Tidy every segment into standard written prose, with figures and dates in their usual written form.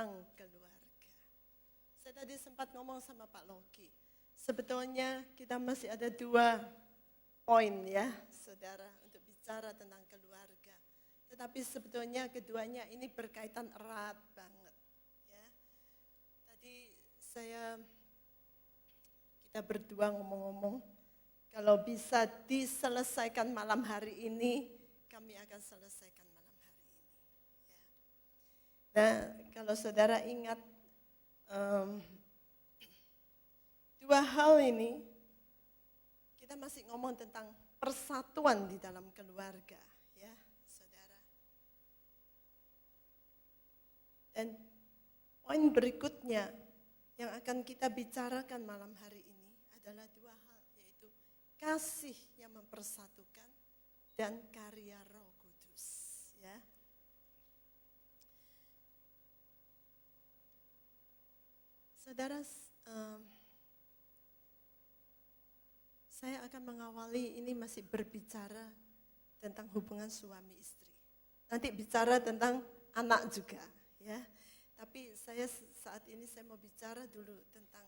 tentang keluarga. Saya tadi sempat ngomong sama Pak Loki. Sebetulnya kita masih ada 2 poin ya, saudara, untuk bicara tentang keluarga. Tetapi sebetulnya keduanya ini berkaitan erat banget. Ya. Tadi kita berdua ngomong-ngomong, kalau bisa diselesaikan malam hari ini, kami akan selesaikan malam hari ini. Ya. Nah, kalau saudara ingat 2 hal ini, kita masih ngomong tentang persatuan di dalam keluarga, ya, saudara. Dan poin berikutnya yang akan kita bicarakan malam hari ini adalah 2 hal, yaitu kasih yang mempersatukan dan karya Roh Kudus, ya. Saudara, saya akan mengawali ini masih berbicara tentang hubungan suami istri. Nanti bicara tentang anak juga, ya. Tapi saat ini saya mau bicara dulu tentang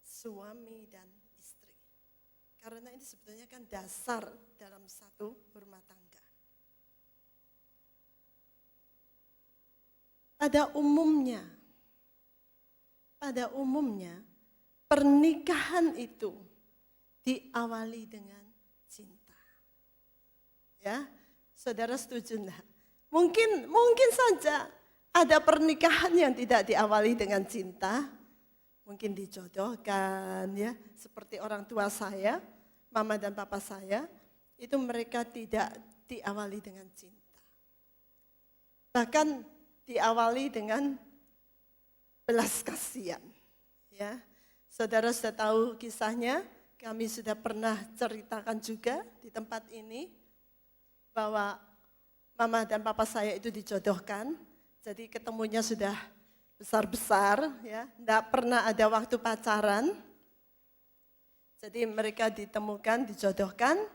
suami dan istri. Karena ini sebetulnya kan dasar dalam satu rumah tangga. Pada umumnya pernikahan itu diawali dengan cinta. Ya, saudara setuju enggak? Mungkin saja ada pernikahan yang tidak diawali dengan cinta, mungkin dijodohkan ya, seperti orang tua saya, mama dan papa saya, itu mereka tidak diawali dengan cinta. Bahkan diawali dengan belas kasihan. Ya, saudara sudah tahu kisahnya, kami sudah pernah ceritakan juga di tempat ini, bahwa mama dan papa saya itu dijodohkan. Jadi ketemunya sudah besar-besar, ya, tidak pernah ada waktu pacaran. Jadi mereka ditemukan, dijodohkan,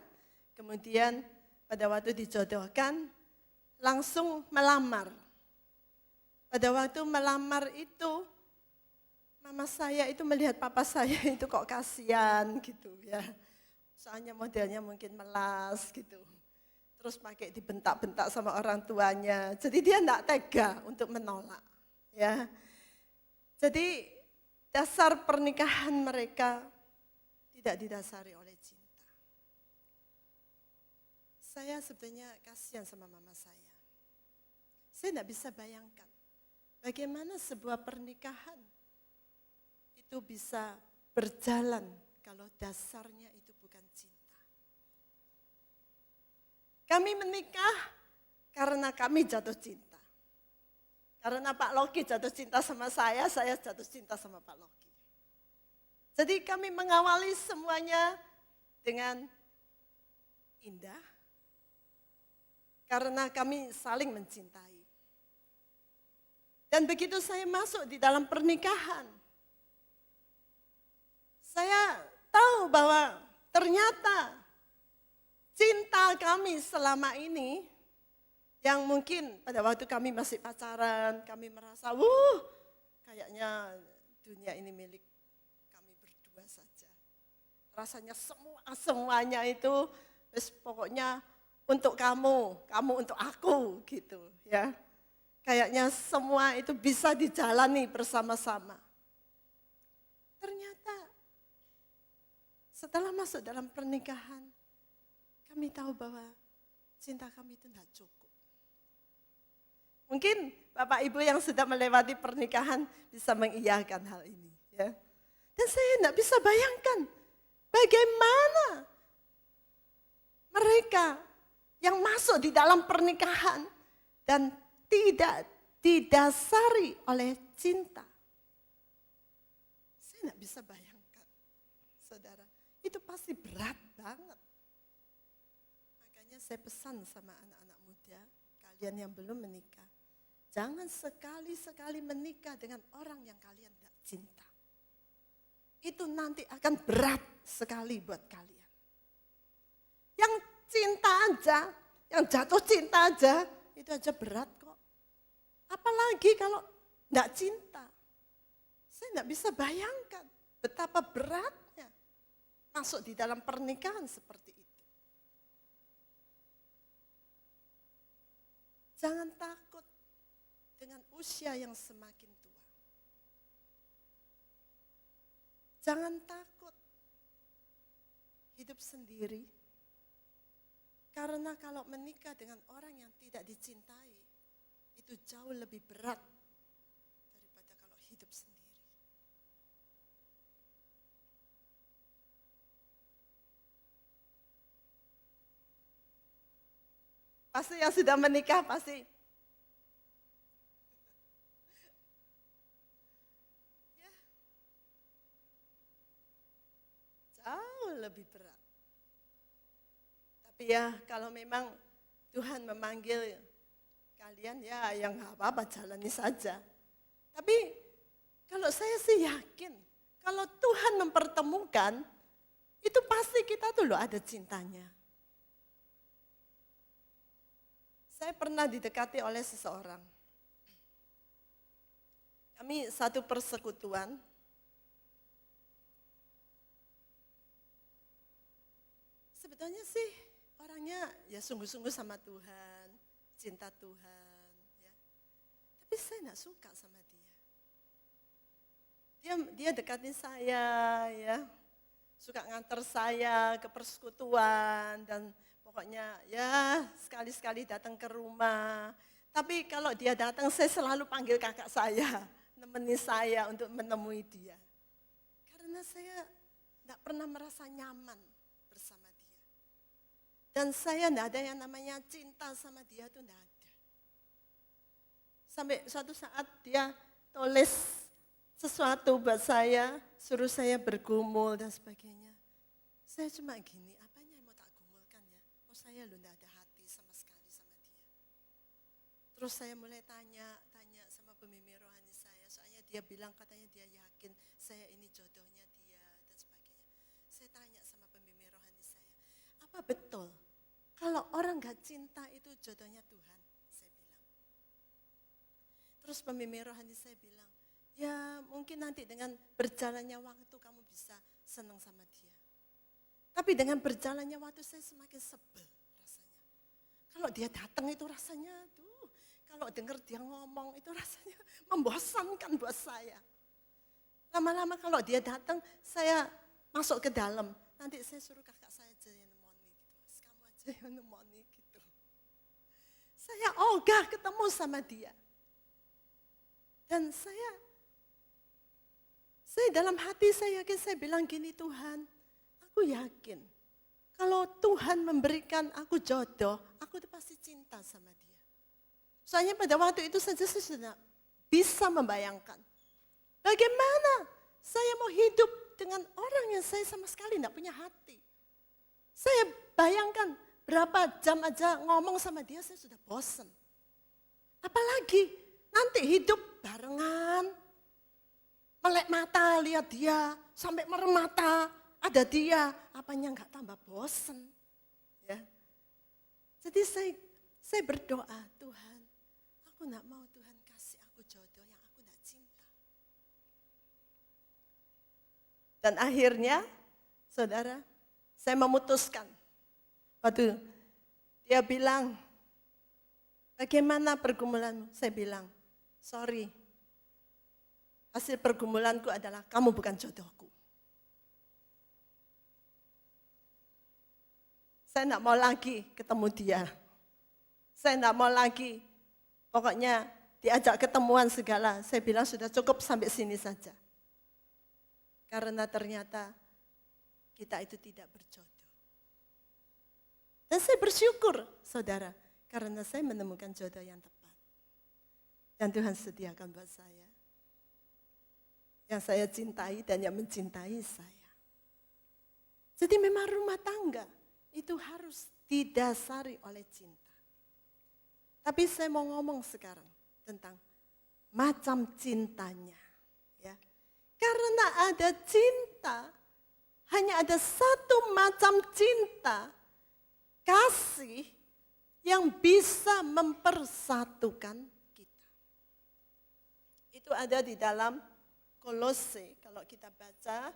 kemudian pada waktu dijodohkan langsung melamar. Pada waktu melamar itu, mama saya itu melihat papa saya itu kok kasihan gitu ya. Soalnya modelnya mungkin melas gitu. Terus pakai dibentak-bentak sama orang tuanya. Jadi dia enggak tega untuk menolak. Ya. Jadi dasar pernikahan mereka tidak didasari oleh cinta. Saya sebetulnya kasihan sama mama saya. Saya enggak bisa bayangkan bagaimana sebuah pernikahan itu bisa berjalan kalau dasarnya itu bukan cinta. Kami menikah karena kami jatuh cinta. Karena Pak Loki jatuh cinta sama saya jatuh cinta sama Pak Loki. Jadi kami mengawali semuanya dengan indah, karena kami saling mencintai. Dan begitu saya masuk di dalam pernikahan, saya tahu bahwa ternyata cinta kami selama ini, yang mungkin pada waktu kami masih pacaran, kami merasa, kayaknya dunia ini milik kami berdua saja. Rasanya semuanya itu, pokoknya untuk kamu untuk aku gitu ya. Kayaknya semua itu bisa dijalani bersama-sama. Ternyata setelah masuk dalam pernikahan, kami tahu bahwa cinta kami itu tidak cukup. Mungkin Bapak Ibu yang sudah melewati pernikahan bisa mengiyakan hal ini. Ya. Dan saya tidak bisa bayangkan bagaimana mereka yang masuk di dalam pernikahan dan tidak didasari oleh cinta. Saya tidak bisa bayangkan, saudara, itu pasti berat banget. Saya pesan sama anak-anak muda, kalian yang belum menikah, jangan sekali-sekali menikah dengan orang yang kalian tidak cinta. Itu nanti akan berat sekali buat kalian. Yang cinta aja, yang jatuh cinta aja, itu aja berat kok. Apalagi kalau enggak cinta. Saya enggak bisa bayangkan betapa beratnya masuk di dalam pernikahan seperti itu. Jangan takut dengan usia yang semakin tua. Jangan takut hidup sendiri. Karena kalau menikah dengan orang yang tidak dicintai, itu jauh lebih berat daripada kalau hidup sendiri. Pasti yang sudah menikah pasti ya, jauh lebih berat. Tapi ya kalau memang Tuhan memanggil kalian ya yang nggak apa-apa jalani saja. Tapi kalau saya sih yakin kalau Tuhan mempertemukan itu pasti kita tuh loh ada cintanya. Saya pernah didekati oleh seseorang. Kami satu persekutuan. Sebetulnya sih orangnya ya sungguh-sungguh sama Tuhan, cinta Tuhan. Ya. Tapi saya nggak suka sama dia. Dia dekatin saya, ya, suka nganter saya ke persekutuan dan pokoknya ya sekali-sekali datang ke rumah. Tapi kalau dia datang saya selalu panggil kakak saya, nemenin saya untuk menemui dia. Karena saya tidak pernah merasa nyaman bersama dia. Dan saya tidak ada yang namanya cinta sama dia itu tidak ada. Sampai suatu saat dia tulis sesuatu buat saya, suruh saya bergumul dan sebagainya. Saya cuma gini, apanya yang mau tak gumulkan ya? Oh saya loh tidak ada hati sama sekali sama dia. Terus saya mulai tanya sama pemimpin rohani saya, soalnya dia bilang katanya dia yakin saya ini jodohnya dia dan sebagainya. Saya tanya sama pemimpin rohani saya, apa betul kalau orang gak cinta itu jodohnya Tuhan? Saya bilang. Terus pemimpin rohani saya bilang, ya mungkin nanti dengan berjalannya waktu kamu bisa senang sama dia. Tapi dengan berjalannya waktu saya semakin sebel rasanya. Kalau dia datang itu rasanya, kalau dengar dia ngomong itu rasanya membosankan buat saya. Lama-lama kalau dia datang, saya masuk ke dalam. Nanti saya suruh kakak saya aja yang nemoni gitu. Kamu aja yang nemoni gitu. Saya ogah ketemu sama dia. Dan saya dalam hati saya yakin, saya bilang gini, Tuhan, aku yakin kalau Tuhan memberikan aku jodoh, aku pasti cinta sama dia. Soalnya pada waktu itu saja saya sudah bisa membayangkan bagaimana saya mau hidup dengan orang yang saya sama sekali tidak punya hati. Saya bayangkan berapa jam aja ngomong sama dia saya sudah bosan. Apalagi nanti hidup barengan, melek mata lihat dia, sampai merem mata ada dia, apanya enggak tambah bosan. Ya. Jadi saya berdoa, Tuhan, aku enggak mau Tuhan kasih aku jodoh yang aku enggak cinta. Dan akhirnya, saudara, saya memutuskan. Waktu dia bilang, bagaimana pergumulanmu? Saya bilang, sorry, hasil pergumulanku adalah kamu bukan jodohku. Saya enggak mau lagi ketemu dia. Saya enggak mau lagi, pokoknya diajak ketemuan segala. Saya bilang sudah cukup sampai sini saja. Karena ternyata kita itu tidak berjodoh. Dan saya bersyukur, saudara, karena saya menemukan jodoh yang tepat. Dan Tuhan sediakan buat saya. Yang saya cintai dan yang mencintai saya. Jadi memang rumah tangga itu harus didasari oleh cinta. Tapi saya mau ngomong sekarang tentang macam cintanya. Ya. Karena ada cinta, hanya ada satu macam cinta, kasih yang bisa mempersatukan kita. itu ada di dalam Kolose. Kalau kita baca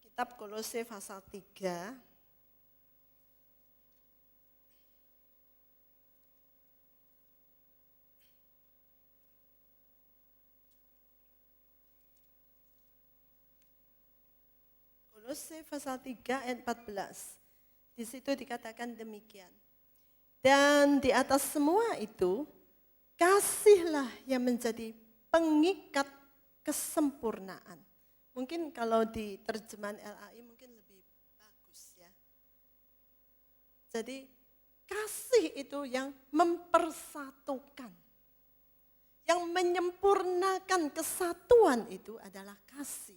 kitab Kolose pasal 3. Kolose pasal 3 ayat 14. Di situ dikatakan demikian. Dan di atas semua itu, kasihlah yang menjadi pengikat kesempurnaan. Mungkin kalau di terjemahan LAI mungkin lebih bagus ya. Jadi kasih itu yang mempersatukan. Yang menyempurnakan kesatuan itu adalah kasih.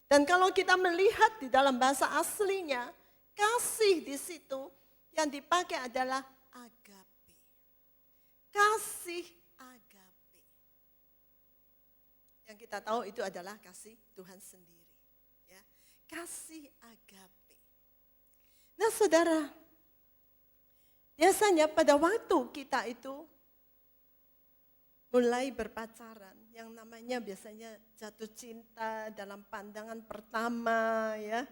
Dan kalau kita melihat di dalam bahasa aslinya, kasih di situ yang dipakai adalah agape. Kasih agape. Yang kita tahu itu adalah kasih Tuhan sendiri. Ya. Kasih agape. Nah saudara, biasanya pada waktu kita itu mulai berpacaran, yang namanya biasanya jatuh cinta dalam pandangan pertama ya.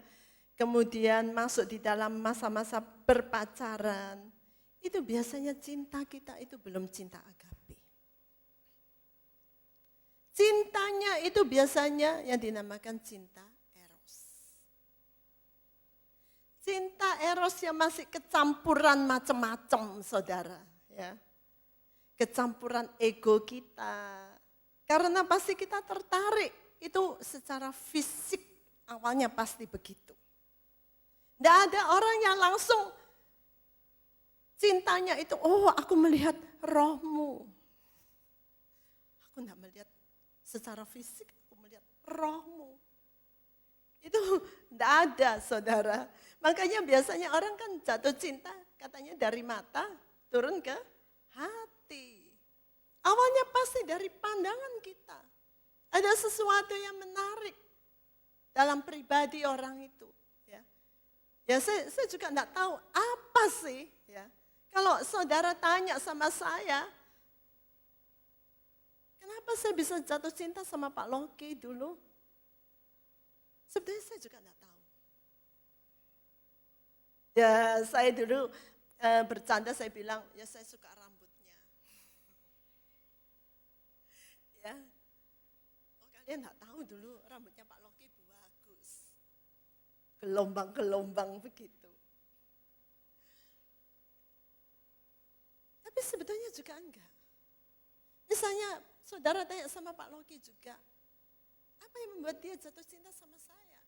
Kemudian masuk di dalam masa-masa berpacaran. Itu biasanya cinta kita itu belum cinta agape. Cintanya itu biasanya yang dinamakan cinta eros. Cinta eros yang masih kecampuran macam-macam saudara ya. Kecampuran ego kita. Karena pasti kita tertarik, itu secara fisik awalnya pasti begitu. Tidak ada orang yang langsung cintanya itu, oh aku melihat rohmu. Aku tidak melihat secara fisik, aku melihat rohmu. Itu tidak ada saudara. Makanya biasanya orang kan jatuh cinta, katanya dari mata turun ke hati. Awalnya pasti dari pandangan kita. Ada sesuatu yang menarik dalam pribadi orang itu. Ya saya juga tidak tahu apa sih. Ya. Kalau saudara tanya sama saya, kenapa saya bisa jatuh cinta sama Pak Loki dulu? Sebenarnya saya juga tidak tahu. Ya saya dulu bercanda saya bilang, ya saya suka rambutnya. Ya, oh kalian tidak tahu dulu rambutnya Pak Loki bagus. Gelombang-gelombang begitu. Tapi sebetulnya juga enggak. Misalnya saudara tanya sama Pak Loki juga, apa yang membuat dia jatuh cinta sama saya?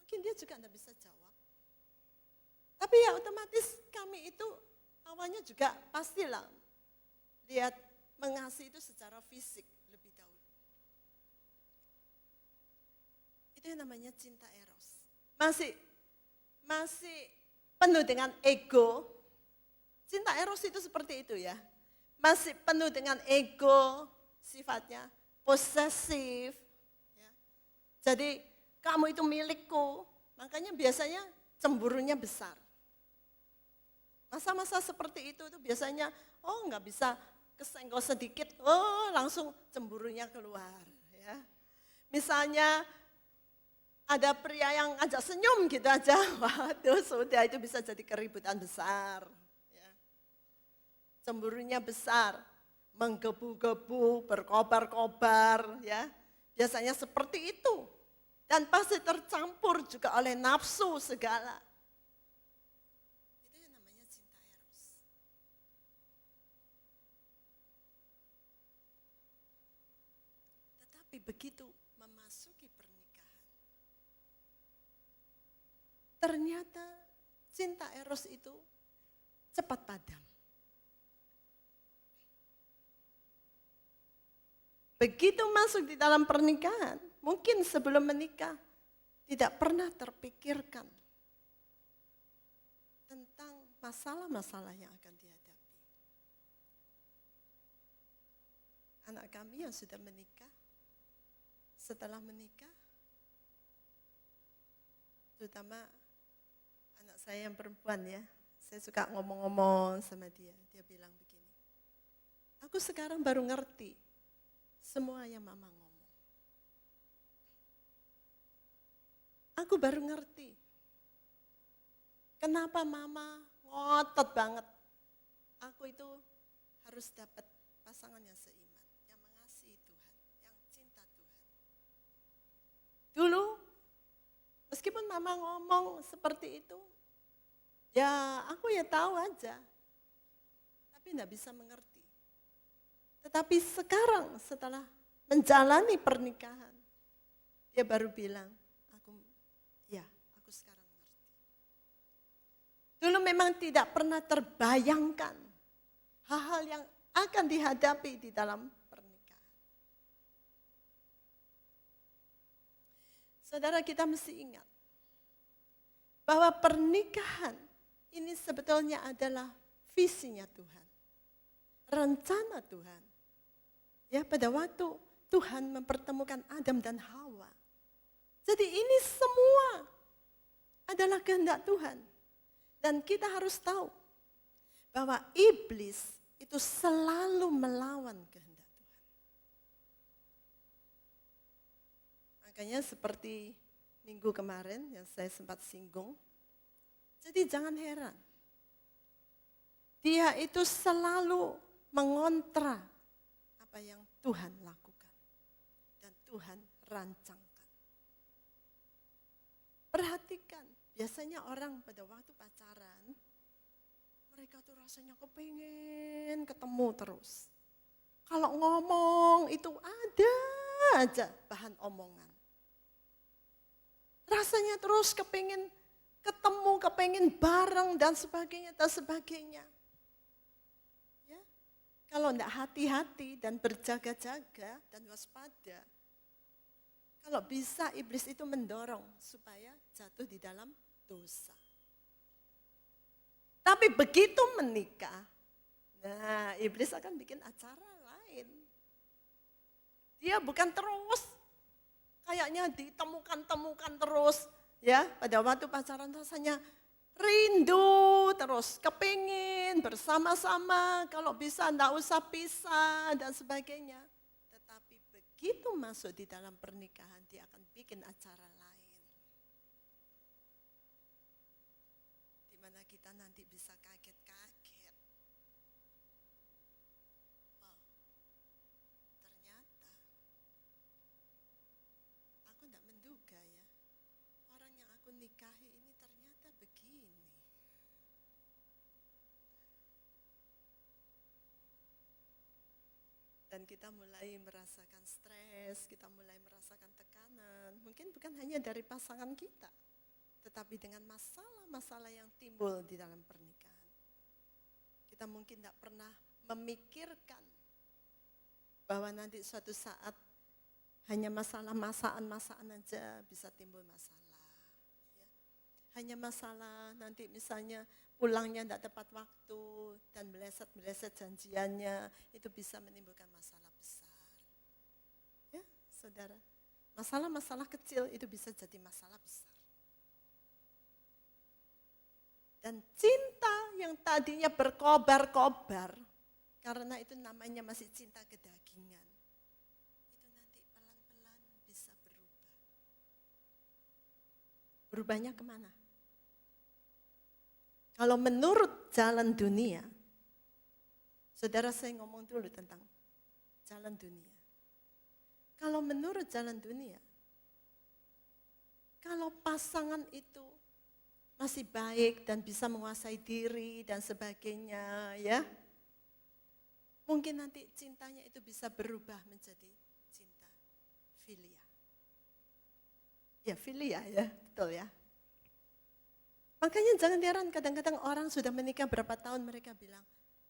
Mungkin dia juga enggak bisa jawab. Tapi ya otomatis kami itu awalnya juga pastilah lihat mengasihi itu secara fisik lebih dahulu. Itu yang namanya cinta eros. Masih penuh dengan ego. Cinta eros itu seperti itu ya. Masih penuh dengan ego, sifatnya posesif. Ya. Jadi kamu itu milikku, makanya biasanya cemburunya besar. Masa-masa seperti itu biasanya, oh nggak bisa kesenggol sedikit, oh langsung cemburunya keluar. Ya. Misalnya ada pria yang ajak senyum gitu aja, waduh sudah itu bisa jadi keributan besar. Ya. Cemburunya besar, menggebu-gebu, berkobar-kobar, ya. Biasanya seperti itu. Dan pasti tercampur juga oleh nafsu segala. Itu yang namanya cinta eros. Tetapi begitu memasuki pernikahan, ternyata cinta eros itu cepat padam. Begitu masuk di dalam pernikahan, mungkin sebelum menikah tidak pernah terpikirkan tentang masalah-masalah yang akan dihadapi. Anak kami yang sudah menikah, setelah menikah, terutama anak saya yang perempuan ya, saya suka ngomong-ngomong sama dia. Dia bilang begini, aku sekarang baru ngerti semua yang mama ngomong. Aku baru ngerti kenapa mama ngotot banget. Aku itu harus dapat pasangan yang seiman, yang mengasihi Tuhan, yang cinta Tuhan. Dulu, meskipun mama ngomong seperti itu, ya aku ya tahu aja, tapi enggak bisa mengerti. Tetapi sekarang setelah menjalani pernikahan, dia baru bilang, aku sekarang mengerti. Dulu memang tidak pernah terbayangkan hal-hal yang akan dihadapi di dalam pernikahan. Saudara, kita mesti ingat bahwa pernikahan ini sebetulnya adalah visinya Tuhan, rencana Tuhan. Ya, pada waktu Tuhan mempertemukan Adam dan Hawa. Jadi ini semua adalah kehendak Tuhan. Dan kita harus tahu bahwa iblis itu selalu melawan kehendak Tuhan. Makanya seperti minggu kemarin yang saya sempat singgung. Jadi jangan heran. Dia itu selalu mengontra apa yang Tuhan lakukan dan Tuhan rancangkan. Perhatikan, biasanya orang pada waktu pacaran, mereka tuh rasanya kepengen ketemu terus. Kalau ngomong itu ada aja bahan omongan. Rasanya terus kepengen ketemu, kepengen bareng dan sebagainya dan sebagainya. Kalau tidak hati-hati dan berjaga-jaga dan waspada, kalau bisa iblis itu mendorong supaya jatuh di dalam dosa. Tapi begitu menikah, nah iblis akan bikin acara lain. Dia bukan terus, kayaknya ditemukan-temukan terus. Ya, pada waktu pacaran rasanya rindu terus, kepingin bersama-sama, kalau bisa enggak usah pisah dan sebagainya. Tetapi begitu masuk di dalam pernikahan, dia akan bikin acara lain. Di mana kita nanti bisa kaget-kaget. Wow, ternyata aku enggak menduga ya, orang yang aku nikahi ini ternyata begini. Dan kita mulai merasakan stres, kita mulai merasakan tekanan. Mungkin bukan hanya dari pasangan kita, tetapi dengan masalah-masalah yang timbul di dalam pernikahan. Kita mungkin tidak pernah memikirkan bahwa nanti suatu saat hanya masalah-masakan aja bisa timbul masalah. Ya. Hanya masalah nanti misalnya pulangnya tidak tepat waktu dan meleset-meleset janjiannya, itu bisa menimbulkan masalah besar. Ya, saudara, masalah-masalah kecil itu bisa jadi masalah besar. Dan cinta yang tadinya berkobar-kobar, karena itu namanya masih cinta kedagingan, itu nanti pelan-pelan bisa berubah. Berubahnya kemana? Kalau menurut jalan dunia, saudara saya ngomong dulu tentang jalan dunia. Kalau menurut jalan dunia, kalau pasangan itu masih baik dan bisa menguasai diri dan sebagainya, ya, mungkin nanti cintanya itu bisa berubah menjadi cinta filia. Ya filia ya, betul ya. Makanya jangan heran kadang-kadang orang sudah menikah berapa tahun mereka bilang,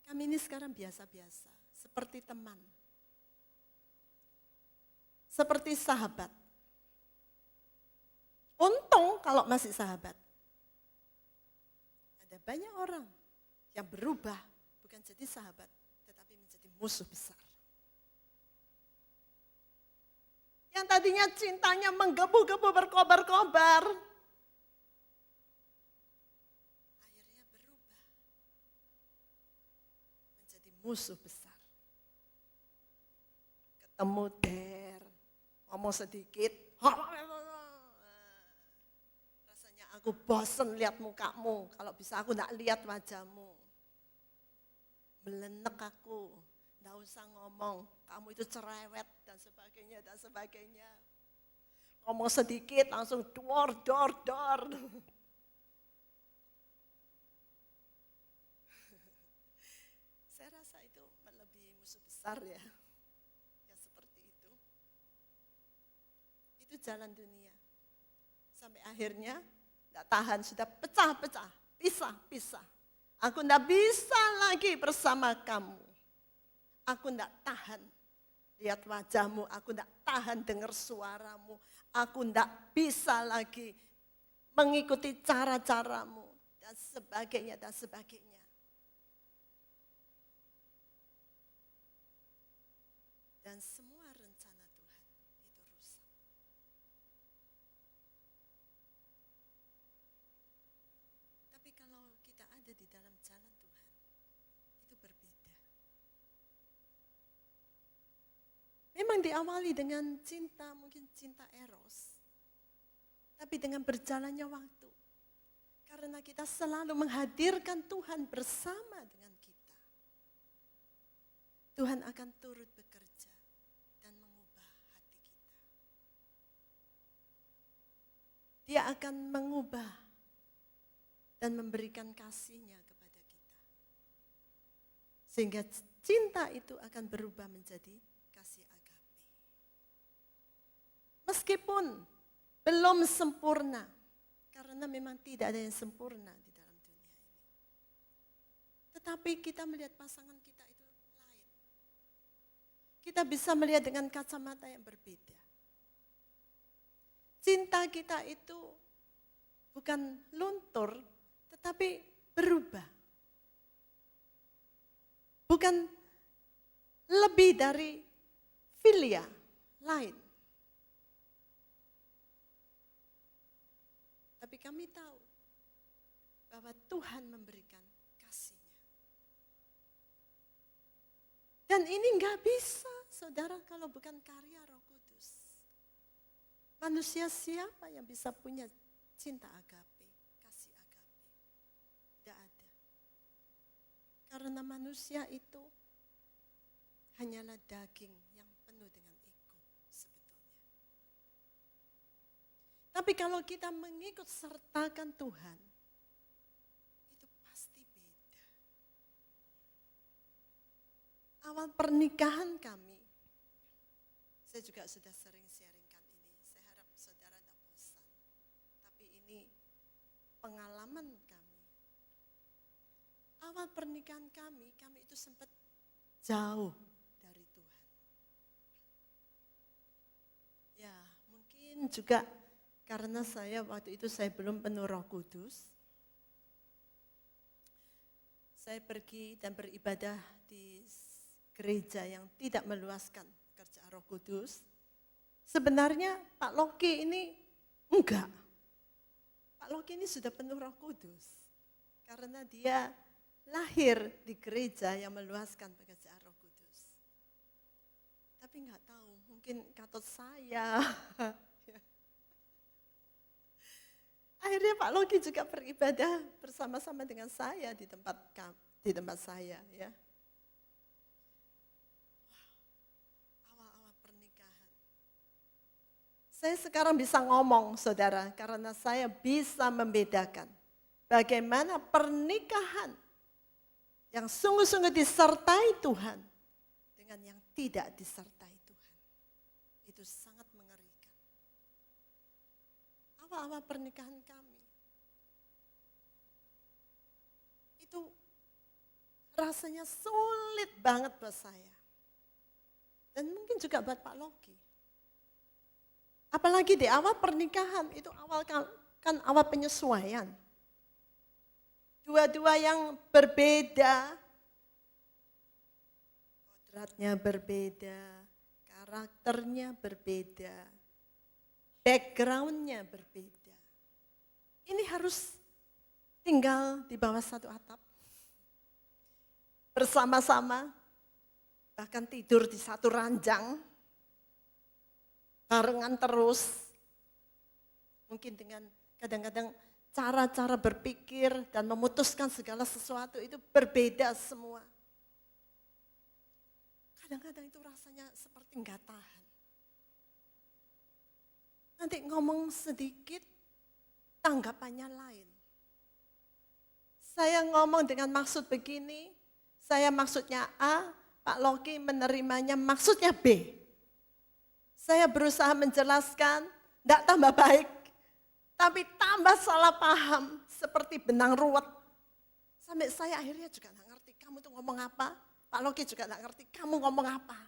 kami ini sekarang biasa-biasa, seperti teman, seperti sahabat. Untung kalau masih sahabat. Ada banyak orang yang berubah, bukan jadi sahabat, tetapi menjadi musuh besar. Yang tadinya cintanya menggebu-gebu berkobar-kobar, musuh besar. temu der, ngomong sedikit, rasanya aku bosen lihat mukamu, kalau bisa aku enggak lihat wajahmu. Melenek aku, enggak usah ngomong, kamu itu cerewet dan sebagainya dan sebagainya. Ngomong sedikit langsung dor. Saya rasa itu melebihi musuh besar ya. Ya seperti itu. Itu jalan dunia. Sampai akhirnya enggak tahan, sudah pecah-pecah, pisah. Aku enggak bisa lagi bersama kamu. Aku enggak tahan lihat wajahmu, aku enggak tahan dengar suaramu. Aku enggak bisa lagi mengikuti cara-caramu dan sebagainya dan sebagainya. Dan semua rencana Tuhan itu rusak. Tapi kalau kita ada di dalam jalan Tuhan, itu berbeda. Memang diawali dengan cinta, mungkin cinta eros. Tapi dengan berjalannya waktu. Karena kita selalu menghadirkan Tuhan bersama dengan kita. Tuhan akan turut bekerja dan mengubah hati kita. Dia akan mengubah dan memberikan kasih-Nya kepada kita. Sehingga cinta itu akan berubah menjadi kasih agape. Meskipun belum sempurna, karena memang tidak ada yang sempurna di dalam dunia ini. Tetapi kita melihat pasangan kita itu lain. Kita bisa melihat dengan kacamata yang berbeda. Cinta kita itu bukan luntur, tetapi berubah. Bukan lebih dari filia lain. Tapi kami tahu bahwa Tuhan memberikan kasih-Nya. Dan ini enggak bisa, saudara, kalau bukan karya Roh Kudus. Manusia siapa yang bisa punya cinta agape, kasih agape? Tidak ada. Karena manusia itu hanyalah daging yang penuh dengan ego sebetulnya. Tapi kalau kita mengikut sertakan Tuhan, itu pasti beda. Awal pernikahan kami, saya juga sudah sering sharingkan ini, saya harap saudara tidak bosan. Tapi ini pengalaman kami. Awal pernikahan kami itu sempat jauh dari Tuhan. Ya, mungkin juga karena waktu itu saya belum penuh Roh Kudus. Saya pergi dan beribadah di gereja yang tidak meluaskan kerjaan Roh Kudus. Sebenarnya Pak Loki ini enggak. Pak Loki ini sudah penuh Roh Kudus. Karena dia lahir di gereja yang meluaskan pekerjaan Roh Kudus. Tapi enggak tahu, mungkin katut saya. Akhirnya Pak Loki juga beribadah bersama-sama dengan saya di tempat saya, ya. Awal-awal pernikahan. Saya sekarang bisa ngomong, saudara, karena saya bisa membedakan bagaimana pernikahan yang sungguh-sungguh disertai Tuhan dengan yang tidak disertai Tuhan. Itu sangat mengerikan. Awal-awal pernikahan kami, itu rasanya sulit banget buat saya. Dan mungkin juga buat Pak Loki. Apalagi di awal pernikahan, itu kan awal penyesuaian. Dua-dua yang berbeda, kodratnya berbeda, karakternya berbeda, background-nya berbeda. Ini harus tinggal di bawah satu atap, bersama-sama, bahkan tidur di satu ranjang, barengan terus. Mungkin dengan kadang-kadang cara-cara berpikir dan memutuskan segala sesuatu itu berbeda semua. Kadang-kadang itu rasanya seperti nggak tahan. Nanti ngomong sedikit, tanggapannya lain. Saya ngomong dengan maksud begini, saya maksudnya A, Pak Loki menerimanya maksudnya B. Saya berusaha menjelaskan, tidak tambah baik, tapi tambah salah paham, seperti benang ruwet. Sampai saya akhirnya juga nggak ngerti, kamu tuh ngomong apa? Pak Loki juga nggak ngerti, kamu ngomong apa?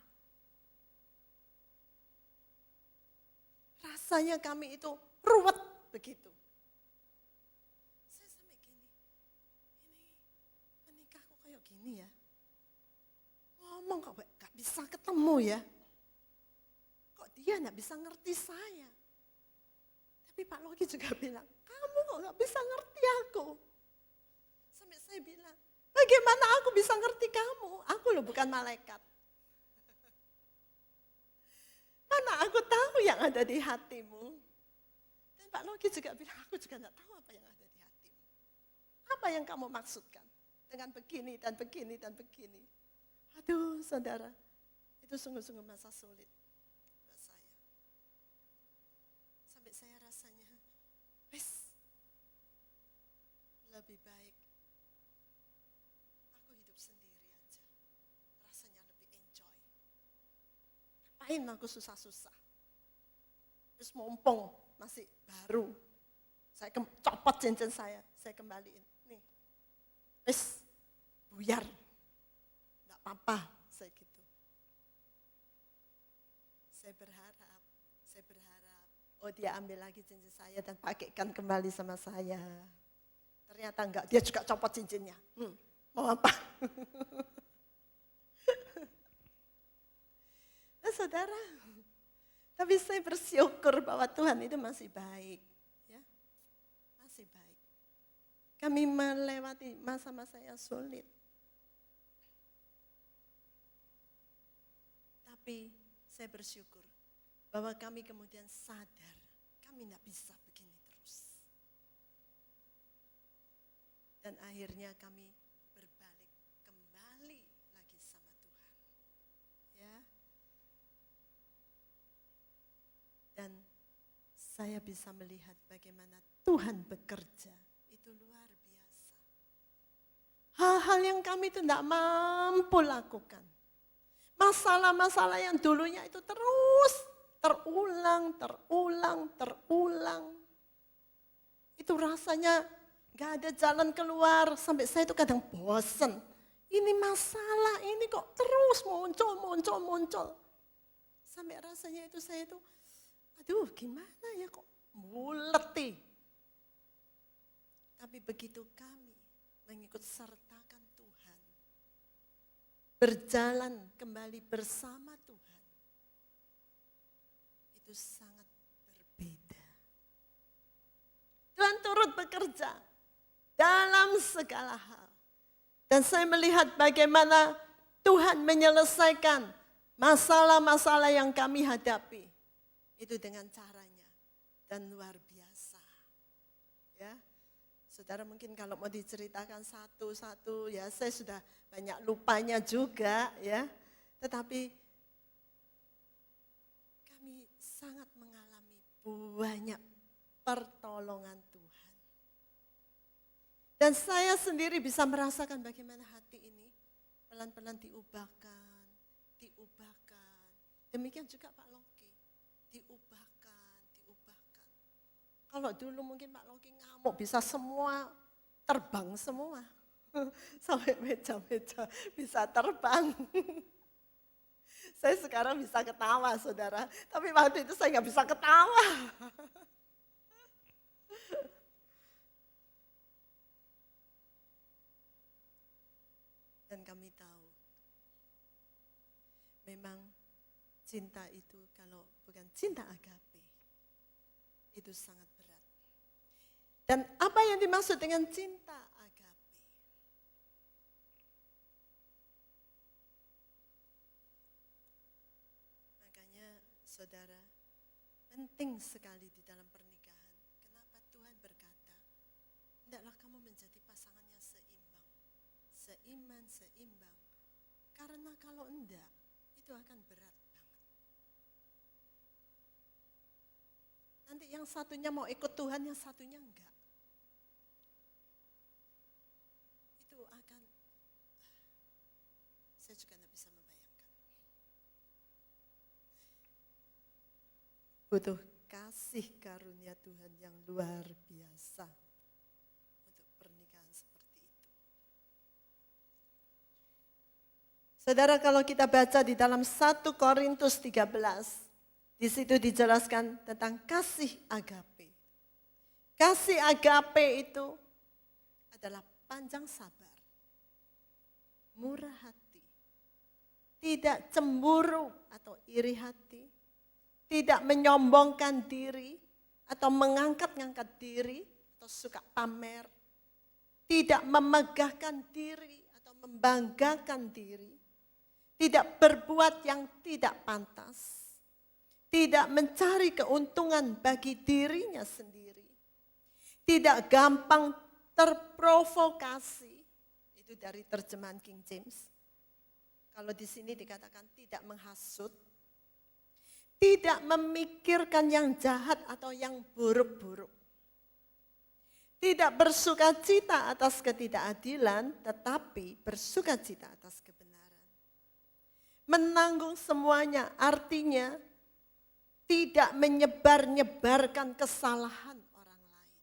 Rasanya kami itu ruwet begitu. Saya sampai gini, ini menikah kok kayak gini ya? Ngomong kok gak bisa ketemu ya? Kok dia gak bisa ngerti saya? Tapi Pak Loki juga bilang, kamu kok gak bisa ngerti aku? Sampai saya bilang, bagaimana aku bisa ngerti kamu? Aku loh bukan malaikat. Mana aku tahu yang ada di hatimu. Dan Pak Loki juga bilang, aku juga gak tahu apa yang ada di hatimu. Apa yang kamu maksudkan? Dengan begini dan begini dan begini. Aduh saudara, itu sungguh-sungguh masa sulit buat saya. Sampai saya rasanya, lebih baik aku hidup sendiri aja. Rasanya lebih enjoy. Ngapain aku susah-susah? Terus mumpung masih baru, saya copot cincin saya kembaliin. Nih, buyar. Apa saya gitu. Saya berharap, oh dia ambil lagi cincin saya dan pakaikan kembali sama saya. Ternyata enggak, dia juga copot cincinnya. Mau apa? Nah saudara, tapi saya bersyukur bahwa Tuhan itu masih baik. Ya, masih baik. Kami melewati masa-masa yang sulit. Tapi saya bersyukur bahwa kami kemudian sadar kami tidak bisa begini terus. Dan akhirnya kami berbalik kembali lagi sama Tuhan. Ya. Dan saya bisa melihat bagaimana Tuhan bekerja, itu luar biasa. Hal-hal yang kami itu tidak mampu lakukan. Masalah-masalah yang dulunya itu terus terulang. Itu rasanya gak ada jalan keluar, sampai saya itu kadang bosen. Ini masalah, ini kok terus muncul. Sampai rasanya itu saya itu, aduh gimana ya kok muleti. Tapi begitu kami mengikut sertakan Tuhan, berjalan kembali bersama Tuhan, itu sangat berbeda. Tuhan turut bekerja dalam segala hal. Dan saya melihat bagaimana Tuhan menyelesaikan masalah-masalah yang kami hadapi. Itu dengan caranya dan luar biasa. Ya. Saudara mungkin kalau mau diceritakan satu-satu, ya saya sudah banyak lupanya juga ya. Tetapi kami sangat mengalami banyak pertolongan Tuhan. Dan saya sendiri bisa merasakan bagaimana hati ini pelan-pelan diubahkan. Demikian juga Pak Loki, diubahkan. Kalau dulu mungkin Pak Loki ngamuk bisa semua terbang semua. Sampai meja-meja bisa terbang. Saya sekarang bisa ketawa saudara, tapi waktu itu saya nggak bisa ketawa. Dan kami tahu, memang cinta itu kalau bukan cinta agape, itu sangat berat. Dan apa yang dimaksud dengan cinta agape? Makanya saudara, penting sekali di dalam pernikahan. Kenapa Tuhan berkata, hendaklah kamu menjadi pasangan yang seimbang, seiman, seimbang. Karena kalau enggak, itu akan berat banget. Nanti yang satunya mau ikut Tuhan, yang satunya enggak. Itu akan, saya juga enggak bisa membayangkan. Butuh kasih karunia Tuhan yang luar biasa untuk pernikahan seperti itu. Saudara, kalau kita baca di dalam 1 Korintus 13, di situ dijelaskan tentang kasih agape. Kasih agape itu adalah panjang sabar, murah hati, tidak cemburu atau iri hati, tidak menyombongkan diri atau mengangkat-ngangkat diri atau suka pamer, tidak memegahkan diri atau membanggakan diri, tidak berbuat yang tidak pantas, tidak mencari keuntungan bagi dirinya sendiri, tidak gampang terprovokasi. Itu dari terjemahan King James. Kalau di sini dikatakan tidak menghasut, tidak memikirkan yang jahat atau yang buruk-buruk. Tidak bersukacita atas ketidakadilan, tetapi bersukacita atas kebenaran. Menanggung semuanya artinya tidak menyebar-nyebarkan kesalahan orang lain.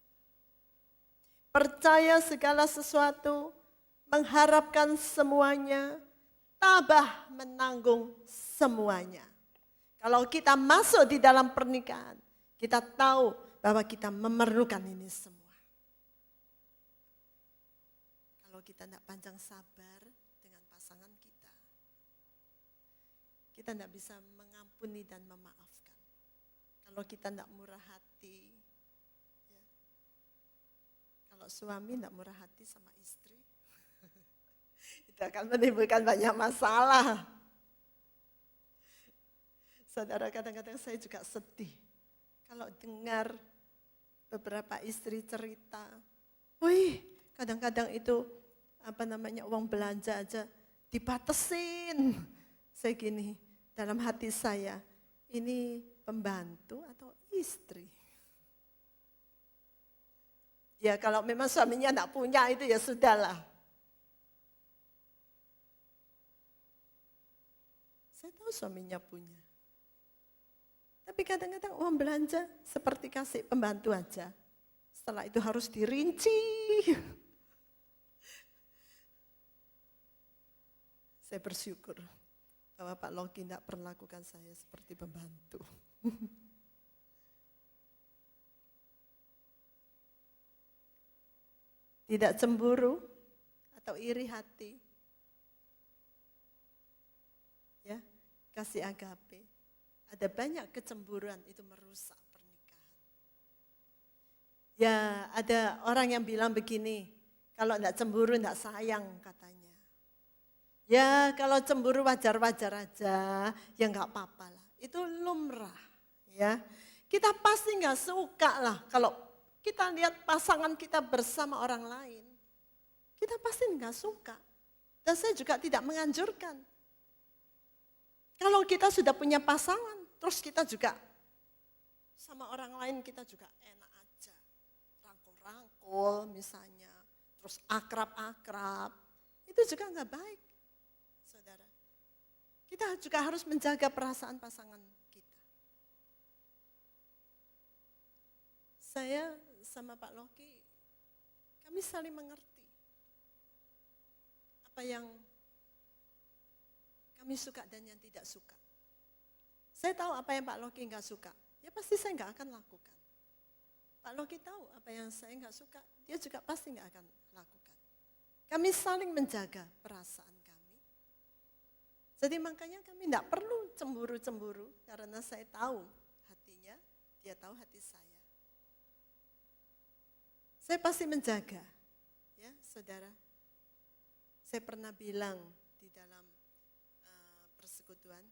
Percaya segala sesuatu, mengharapkan semuanya, tabah menanggung semuanya. Kalau kita masuk di dalam pernikahan, kita tahu bahwa kita memerlukan ini semua. Kalau kita tidak panjang sabar dengan pasangan kita tidak bisa mengampuni dan memaafkan. Kalau kita tidak murah hati, ya. Kalau suami tidak murah hati sama istri, itu akan menimbulkan banyak masalah. Saudara, kadang-kadang saya juga sedih kalau dengar beberapa istri cerita, wih, kadang-kadang itu uang belanja aja dibatasin. Saya gini, dalam hati saya, ini pembantu atau istri? Ya kalau memang suaminya enggak punya itu ya sudahlah. Saya tahu suaminya punya. Tapi kadang-kadang uang belanja seperti kasih pembantu aja. Setelah itu harus dirinci. Saya bersyukur bahwa Pak Loki tidak perlakukan saya seperti pembantu. Tidak cemburu atau iri hati. Ya, kasih agape. Ada banyak kecemburuan, itu merusak pernikahan. Ya, ada orang yang bilang begini, kalau enggak cemburu enggak sayang katanya. Ya, kalau cemburu wajar-wajar aja, ya enggak apa-apa lah. Itu lumrah, ya. Kita pasti enggak suka lah kalau kita lihat pasangan kita bersama orang lain. Kita pasti enggak suka. Dan saya juga tidak menganjurkan. Kalau kita sudah punya pasangan, terus kita juga sama orang lain kita juga enak aja. Rangkul-rangkul misalnya, terus akrab-akrab. Itu juga enggak baik, saudara. Kita juga harus menjaga perasaan pasangan kita. Saya sama Pak Loki, kami saling mengerti. Apa yang kami suka dan yang tidak suka. Saya tahu apa yang Pak Loki enggak suka, ya pasti saya enggak akan lakukan. Pak Loki tahu apa yang saya enggak suka, dia juga pasti enggak akan lakukan. Kami saling menjaga perasaan kami. Jadi makanya kami enggak perlu cemburu-cemburu, karena saya tahu hatinya, dia tahu hati saya. Saya pasti menjaga, ya saudara. Saya pernah bilang di dalam persekutuan,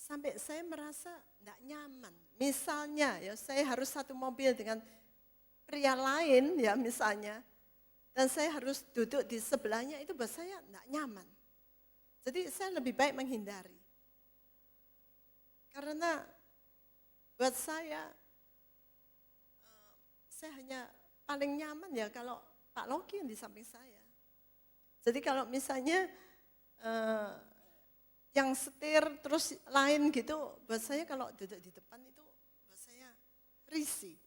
sampai saya merasa tidak nyaman. Misalnya ya saya harus satu mobil dengan pria lain ya misalnya, dan saya harus duduk di sebelahnya, itu buat saya tidak nyaman. Jadi saya lebih baik menghindari. Karena buat saya hanya paling nyaman ya kalau Pak Loki yang di samping saya. Jadi kalau misalnya yang setir terus lain gitu, buat saya kalau duduk di depan itu buat saya risih.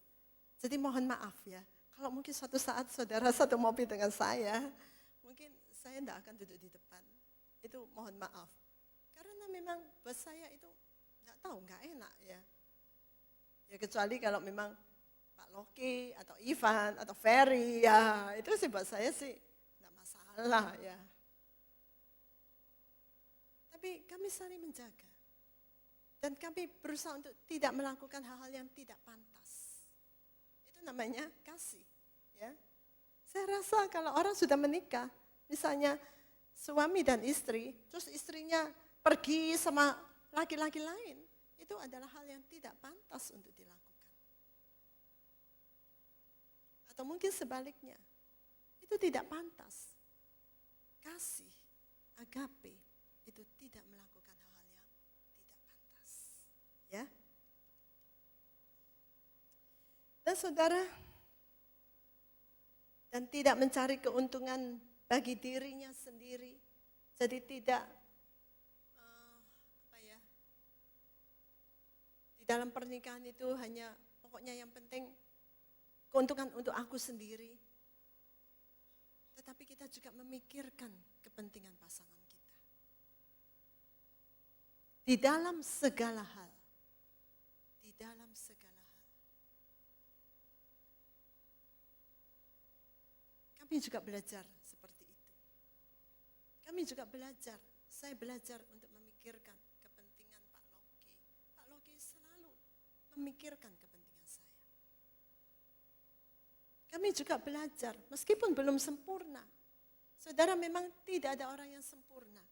Jadi mohon maaf ya, kalau mungkin suatu saat saudara satu mobil dengan saya, mungkin saya tidak akan duduk di depan. Itu mohon maaf. Karena memang buat saya itu nggak tahu, nggak enak ya. Ya kecuali kalau memang Pak Loki atau Ivan atau Ferry ya, itu sih buat saya sih nggak masalah ya. Tapi kami saling menjaga. Dan kami berusaha untuk tidak melakukan hal-hal yang tidak pantas. Itu namanya kasih. Ya. Saya rasa kalau orang sudah menikah, misalnya suami dan istri, terus istrinya pergi sama laki-laki lain, itu adalah hal yang tidak pantas untuk dilakukan. Atau mungkin sebaliknya, itu tidak pantas. Kasih, agape, itu tidak melakukan hal-hal yang tidak pantas. Ya. Dan saudara, dan tidak mencari keuntungan bagi dirinya sendiri. Jadi tidak di dalam pernikahan itu hanya pokoknya yang penting keuntungan untuk aku sendiri. Tetapi kita juga memikirkan kepentingan pasangan kita. Di dalam segala hal. Di dalam segala hal. Kami juga belajar seperti itu. Kami juga belajar, saya belajar untuk memikirkan kepentingan Pak Loki. Pak Loki selalu memikirkan kepentingan saya. Kami juga belajar, meskipun belum sempurna. Saudara, memang tidak ada orang yang sempurna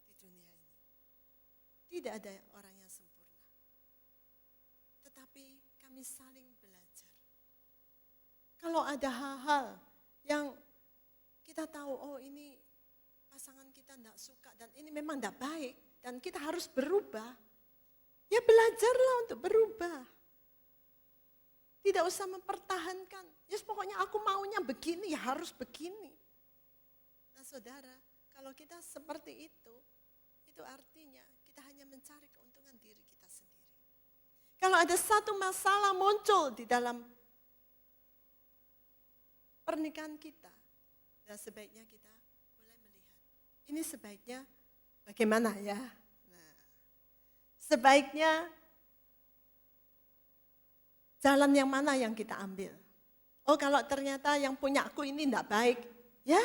di dunia ini. Tidak ada orang yang sempurna. Tetapi kami saling belajar. Kalau ada hal-hal yang kita tahu, oh ini pasangan kita tidak suka dan ini memang tidak baik dan kita harus berubah, ya belajarlah untuk berubah. Tidak usah mempertahankan, ya pokoknya aku maunya begini, ya harus begini. Nah saudara, kalau kita seperti itu artinya kita hanya mencari keuntungan diri kita sendiri. Kalau ada satu masalah muncul di dalam pernikahan kita, dan sebaiknya kita mulai melihat, ini sebaiknya bagaimana ya? Nah, sebaiknya jalan yang mana yang kita ambil? Oh kalau ternyata yang punya aku ini tidak baik, ya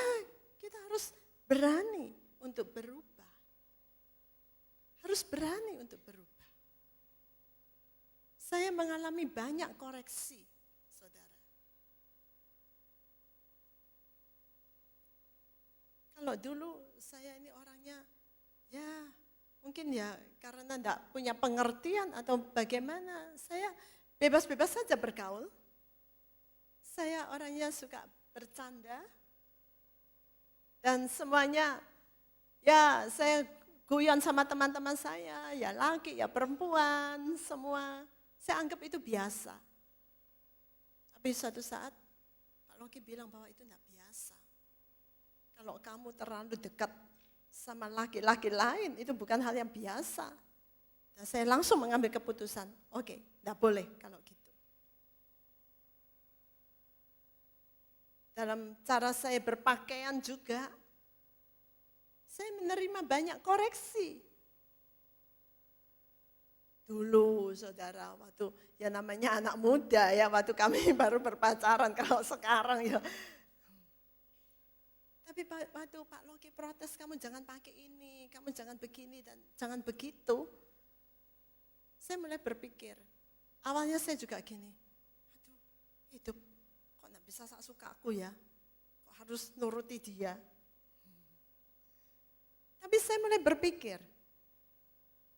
kita harus berani untuk berubah. Harus berani untuk berubah. Saya mengalami banyak koreksi, saudara. Kalau dulu saya ini orangnya, ya mungkin ya karena tidak punya pengertian atau bagaimana, saya bebas-bebas saja bergaul. Saya orangnya suka bercanda. Dan semuanya, ya saya guyon sama teman-teman saya, ya laki, ya perempuan, semua. Saya anggap itu biasa. Tapi suatu saat, Pak Loki bilang bahwa itu tidak biasa. Kalau kamu terlalu dekat sama laki-laki lain, itu bukan hal yang biasa. Dan saya langsung mengambil keputusan, oke, tidak boleh kalau gitu. Dalam cara saya berpakaian juga, saya menerima banyak koreksi. Dulu saudara, waktu ya namanya anak muda ya, waktu kami baru berpacaran, kalau sekarang ya. Tapi waktu Pak Loki protes, kamu jangan pakai ini, kamu jangan begini dan jangan begitu. Saya mulai berpikir, awalnya saya juga gini, aduh hidup kok gak bisa suka aku ya, kok harus nuruti dia. Tapi saya mulai berpikir,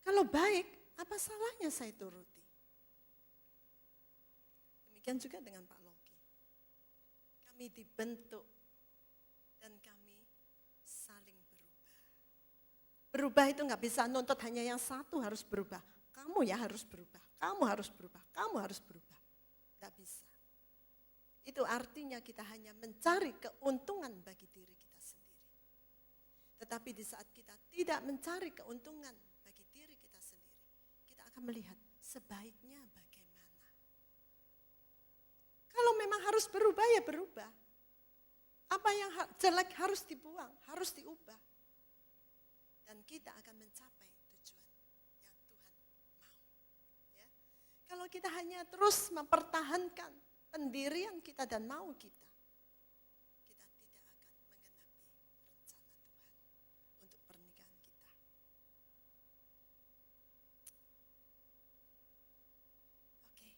Kalau baik, apa salahnya saya turuti? Demikian juga dengan Pak Loki. Kami dibentuk dan kami saling berubah. Berubah itu nggak bisa nuntut hanya yang satu harus berubah. Kamu ya harus berubah, kamu harus berubah, kamu harus berubah. Nggak bisa. Itu artinya kita hanya mencari keuntungan bagi diri kita sendiri. Tetapi di saat kita tidak mencari keuntungan bagi diri kita sendiri, kita akan melihat sebaiknya bagaimana. Kalau memang harus berubah ya berubah. Apa yang jelek harus dibuang, harus diubah. Dan kita akan mencapai tujuan yang Tuhan mau. Ya. Kalau kita hanya terus mempertahankan pendirian kita dan mau kita, kita tidak akan menggenapi rencana Tuhan untuk pernikahan kita. Oke,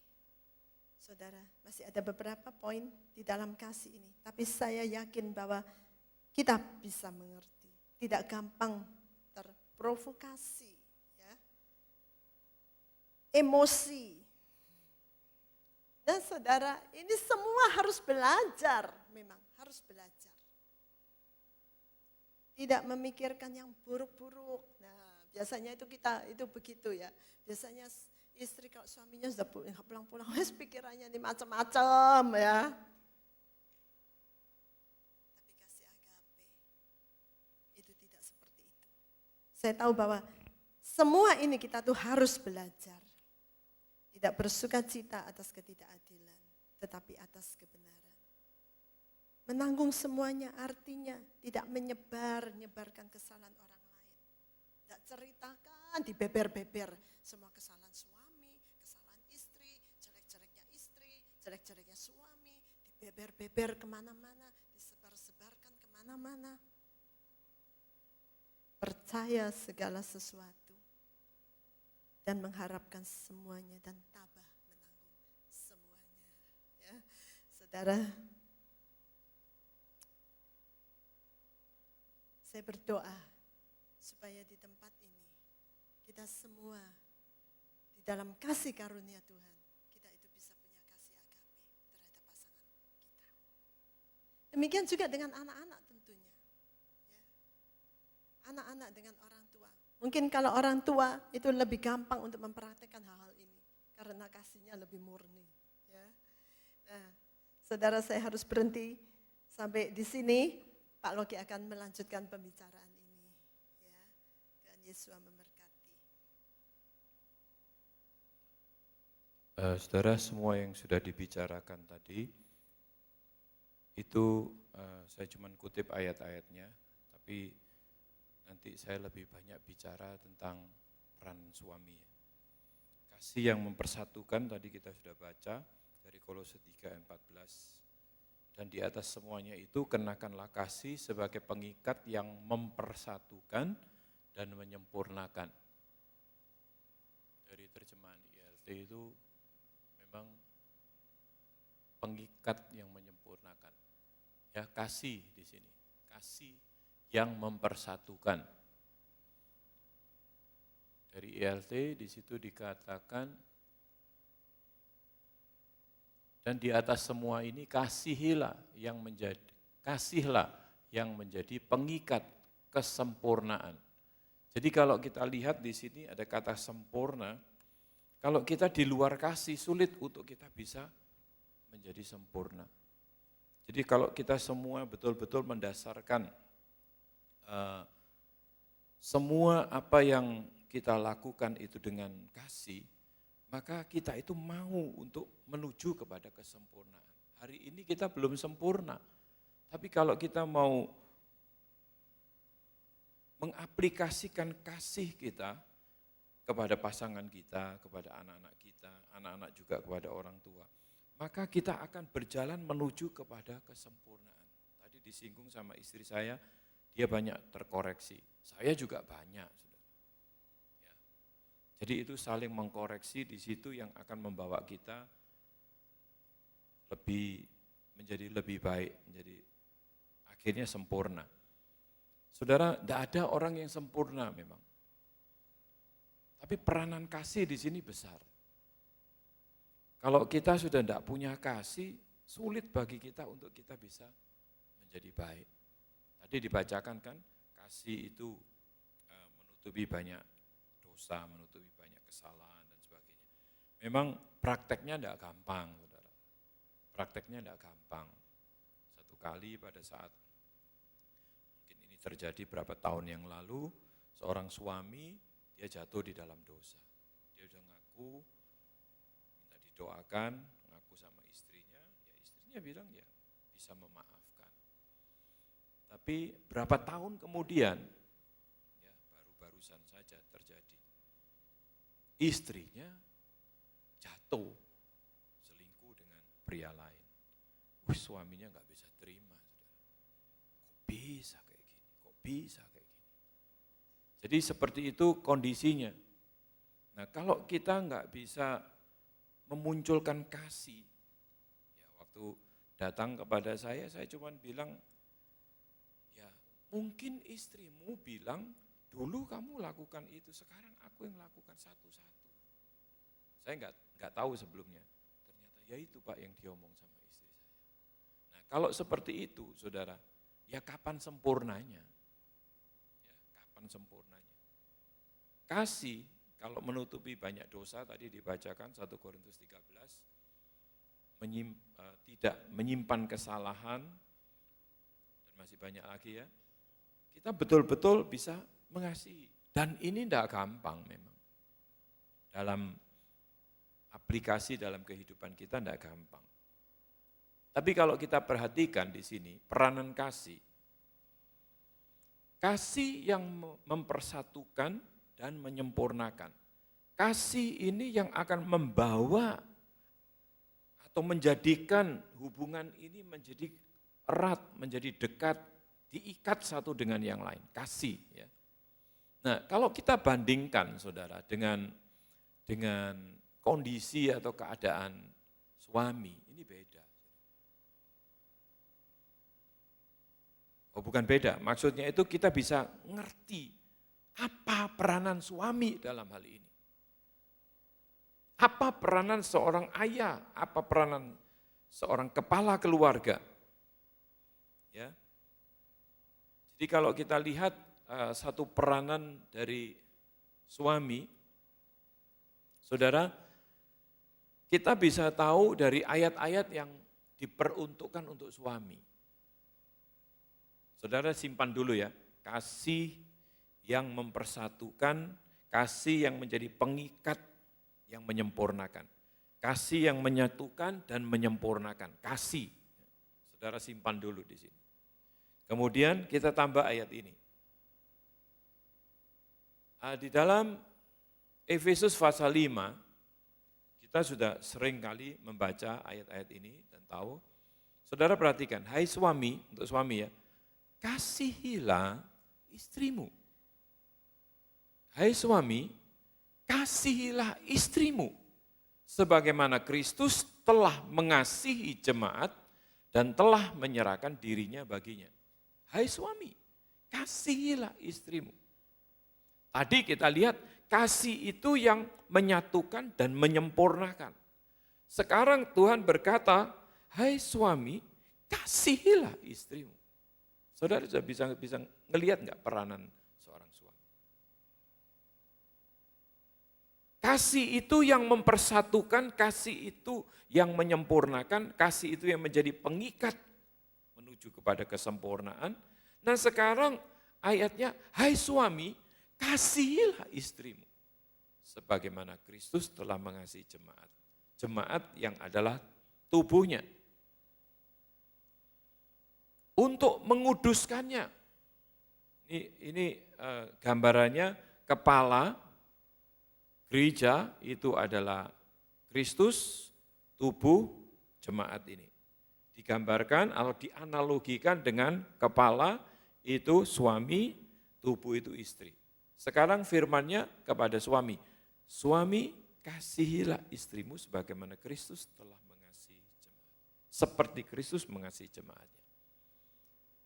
saudara, masih ada beberapa poin di dalam kasih ini. Tapi saya yakin bahwa kita bisa mengerti, tidak gampang terprovokasi, ya. Emosi. Dan saudara, ini semua harus belajar, memang harus belajar. Tidak memikirkan yang buruk-buruk. Nah, biasanya itu kita itu begitu ya. Biasanya istri kalau suaminya sudah pulang-pulang, pikirannya ini macam-macam ya. Tapi kasih agape itu tidak seperti itu. Saya tahu bahwa semua ini kita tuh harus belajar. Tidak bersuka cita atas ketidakadilan, tetapi atas kebenaran. Menanggung semuanya artinya tidak menyebarkan kesalahan orang lain. Tidak ceritakan, dibeber-beber semua kesalahan suami, kesalahan istri, jelek-jeleknya suami, dibeber-beber kemana-mana, disebar-sebarkan kemana-mana. Percaya segala sesuatu. Dan mengharapkan semuanya dan tabah menanggung semuanya. Ya, saudara, saya berdoa supaya di tempat ini kita semua di dalam kasih karunia Tuhan, kita itu bisa punya kasih agape terhadap pasangan kita. Demikian juga dengan anak-anak tentunya. Ya. Anak-anak dengan orang tua. Mungkin kalau orang tua itu lebih gampang untuk mempraktekkan hal-hal ini. Karena kasihnya lebih murni. Ya. Nah, saudara saya harus berhenti sampai di sini. Pak Loki akan melanjutkan pembicaraan ini. Ya. Dan Yesus memberkati. Saudara, semua yang sudah dibicarakan tadi, itu saya cuma kutip ayat-ayatnya, tapi nanti saya lebih banyak bicara tentang peran suami. Kasih yang mempersatukan tadi kita sudah baca dari Kolose 3 ayat 14. Dan di atas semuanya itu kenakanlah kasih sebagai pengikat yang mempersatukan dan menyempurnakan. Dari terjemahan ILT itu memang pengikat yang menyempurnakan. Ya, kasih di sini. Kasih yang mempersatukan. Dari ILT di situ dikatakan, dan di atas semua ini kasihlah yang menjadi pengikat kesempurnaan. Jadi kalau kita lihat di sini ada kata sempurna, kalau kita di luar kasih sulit untuk kita bisa menjadi sempurna. Jadi kalau kita semua betul-betul mendasarkan semua apa yang kita lakukan itu dengan kasih, maka kita itu mau untuk menuju kepada kesempurnaan. Hari ini kita belum sempurna, tapi kalau kita mau mengaplikasikan kasih kita kepada pasangan kita, kepada anak-anak kita, anak-anak juga kepada orang tua, maka kita akan berjalan menuju kepada kesempurnaan. Tadi disinggung sama istri saya, dia banyak terkoreksi, saya juga banyak. Ya. Jadi itu saling mengkoreksi, di situ yang akan membawa kita menjadi lebih baik, menjadi akhirnya sempurna. Saudara, tidak ada orang yang sempurna memang. Tapi peranan kasih di sini besar. Kalau kita sudah tidak punya kasih, sulit bagi kita untuk kita bisa menjadi baik. Tadi dibacakan kan, kasih itu menutupi banyak dosa, menutupi banyak kesalahan dan sebagainya. Memang prakteknya tidak gampang, saudara. Prakteknya tidak gampang. Satu kali pada saat, mungkin ini terjadi berapa tahun yang lalu, seorang suami, dia jatuh di dalam dosa. Dia sudah ngaku, minta didoakan, ngaku sama istrinya, ya istrinya bilang ya bisa memaafkan. Tapi berapa tahun kemudian, ya baru-barusan saja terjadi, istrinya jatuh selingkuh dengan pria lain. Suaminya nggak bisa terima, saudara. Kok bisa kayak gini? Kok bisa kayak gini? Jadi seperti itu kondisinya. Nah kalau kita nggak bisa memunculkan kasih, ya waktu datang kepada saya cuma bilang, ya mungkin istrimu bilang, dulu kamu lakukan itu, sekarang aku yang lakukan satu-satu. Saya nggak tahu sebelumnya, ternyata ya itu Pak yang diomong sama istri saya. Nah kalau seperti itu saudara, ya kapan sempurnanya? Kapan sempurnanya? Kasih kalau menutupi banyak dosa, tadi dibacakan 1 Korintus 13, tidak menyimpan kesalahan, dan masih banyak lagi ya, kita betul-betul bisa mengasihi. Dan ini tidak gampang memang. Dalam aplikasi dalam kehidupan kita tidak gampang. Tapi kalau kita perhatikan di sini, peranan kasih. Kasih yang mempersatukan dan menyempurnakan. Kasih ini yang akan membawa atau menjadikan hubungan ini menjadi erat, menjadi dekat, diikat satu dengan yang lain. Kasih. Ya. Nah, kalau kita bandingkan, saudara, dengan kondisi atau keadaan suami, ini beda. Oh, bukan beda, maksudnya itu kita bisa ngerti apa peranan suami dalam hal ini. Apa peranan seorang ayah, apa peranan seorang kepala keluarga. Ya. Jadi kalau kita lihat satu peranan dari suami, saudara, kita bisa tahu dari ayat-ayat yang diperuntukkan untuk suami. Saudara simpan dulu ya, kasih yang mempersatukan, kasih yang menjadi pengikat, yang menyempurnakan. Kasih yang menyatukan dan menyempurnakan, kasih. Saudara simpan dulu di sini. Kemudian kita tambah ayat ini. Di dalam Efesus pasal 5, kita sudah sering kali membaca ayat-ayat ini dan tahu. Saudara perhatikan, hai suami, untuk suami ya, kasihilah istrimu. Hai suami, kasihilah istrimu. Sebagaimana Kristus telah mengasihi jemaat dan telah menyerahkan dirinya baginya. Hai suami, kasihilah istrimu. Tadi kita lihat kasih itu yang menyatukan dan menyempurnakan. Sekarang Tuhan berkata, hai suami, kasihilah istrimu. Saudara sudah bisa ngelihat enggak peranan seorang suami? Kasih itu yang mempersatukan, kasih itu yang menyempurnakan, kasih itu yang menjadi pengikat menuju kepada kesempurnaan. Nah sekarang ayatnya, hai suami, kasihilah istrimu. Sebagaimana Kristus telah mengasihi jemaat. Jemaat yang adalah tubuhnya. Untuk menguduskannya. Ini gambarannya kepala gereja itu adalah Kristus, tubuh jemaat ini. Digambarkan atau dianalogikan dengan kepala itu suami, tubuh itu istri. Sekarang firman-Nya kepada suami, suami kasihilah istrimu sebagaimana Kristus telah mengasihi jemaat. Seperti Kristus mengasihi jemaatnya.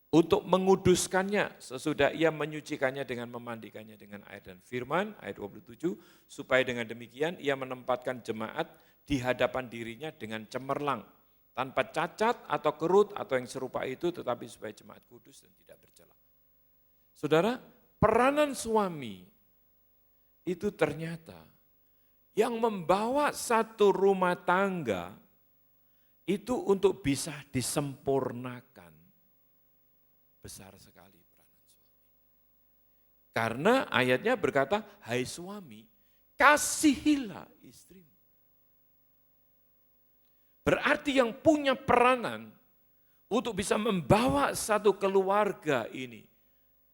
untuk menguduskannya sesudah ia menyucikannya dengan memandikannya dengan air dan firman, ayat 27, supaya dengan demikian ia menempatkan jemaat di hadapan dirinya dengan cemerlang, tanpa cacat atau kerut atau yang serupa itu, tetapi supaya jemaat kudus dan tidak bercela. Saudara, peranan suami itu ternyata yang membawa satu rumah tangga itu untuk bisa disempurnakan. Besar sekali peranan suami. Karena ayatnya berkata, hai suami, kasihilah istrimu. Berarti yang punya peranan untuk bisa membawa satu keluarga ini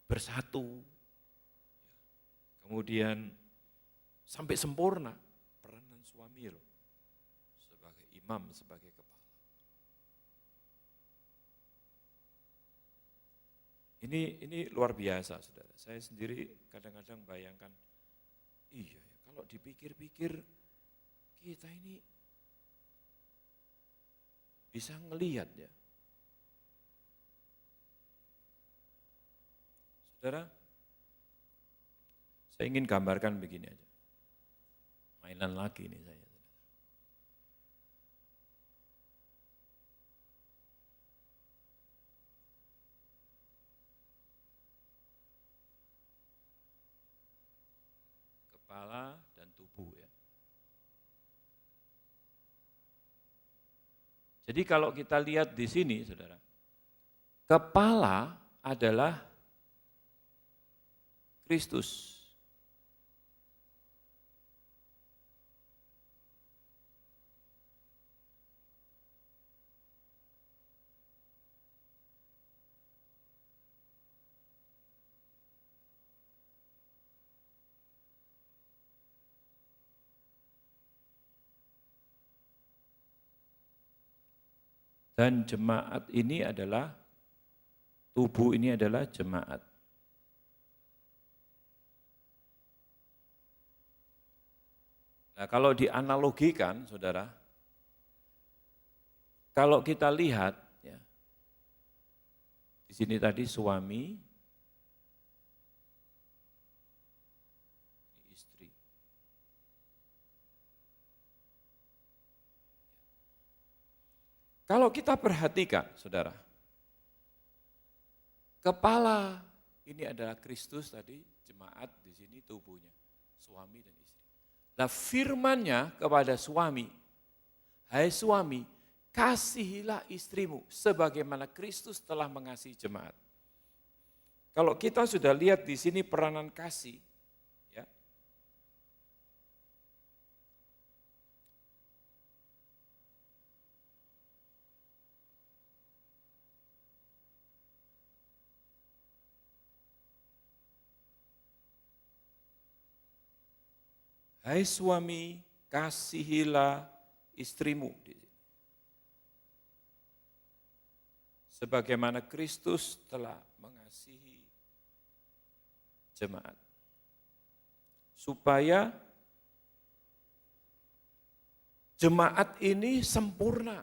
bersatu. Kemudian sampai sempurna peranan suami loh. Sebagai imam, sebagai kepala. Ini luar biasa, saudara. Saya sendiri kadang-kadang bayangkan, iya kalau dipikir-pikir kita ini bisa ngelihat ya. Saudara, saya ingin gambarkan begini aja. Mainan lagi nih saya. Kepala dan tubuh ya. Jadi kalau kita lihat di sini, saudara, kepala adalah Kristus. Dan jemaat ini adalah, tubuh ini adalah jemaat. Nah kalau dianalogikan, saudara, kalau kita lihat, ya, di sini tadi suami, istri. Kalau kita perhatikan, saudara, kepala ini adalah Kristus tadi, jemaat di sini tubuhnya, suami dan istri. Nah firman-Nya kepada suami, hai suami, kasihilah istrimu sebagaimana Kristus telah mengasihi jemaat. Kalau kita sudah lihat di sini peranan kasih, ya. Hai suami, kasihilah istrimu. Sebagaimana Kristus telah mengasihi jemaat. Supaya jemaat ini sempurna.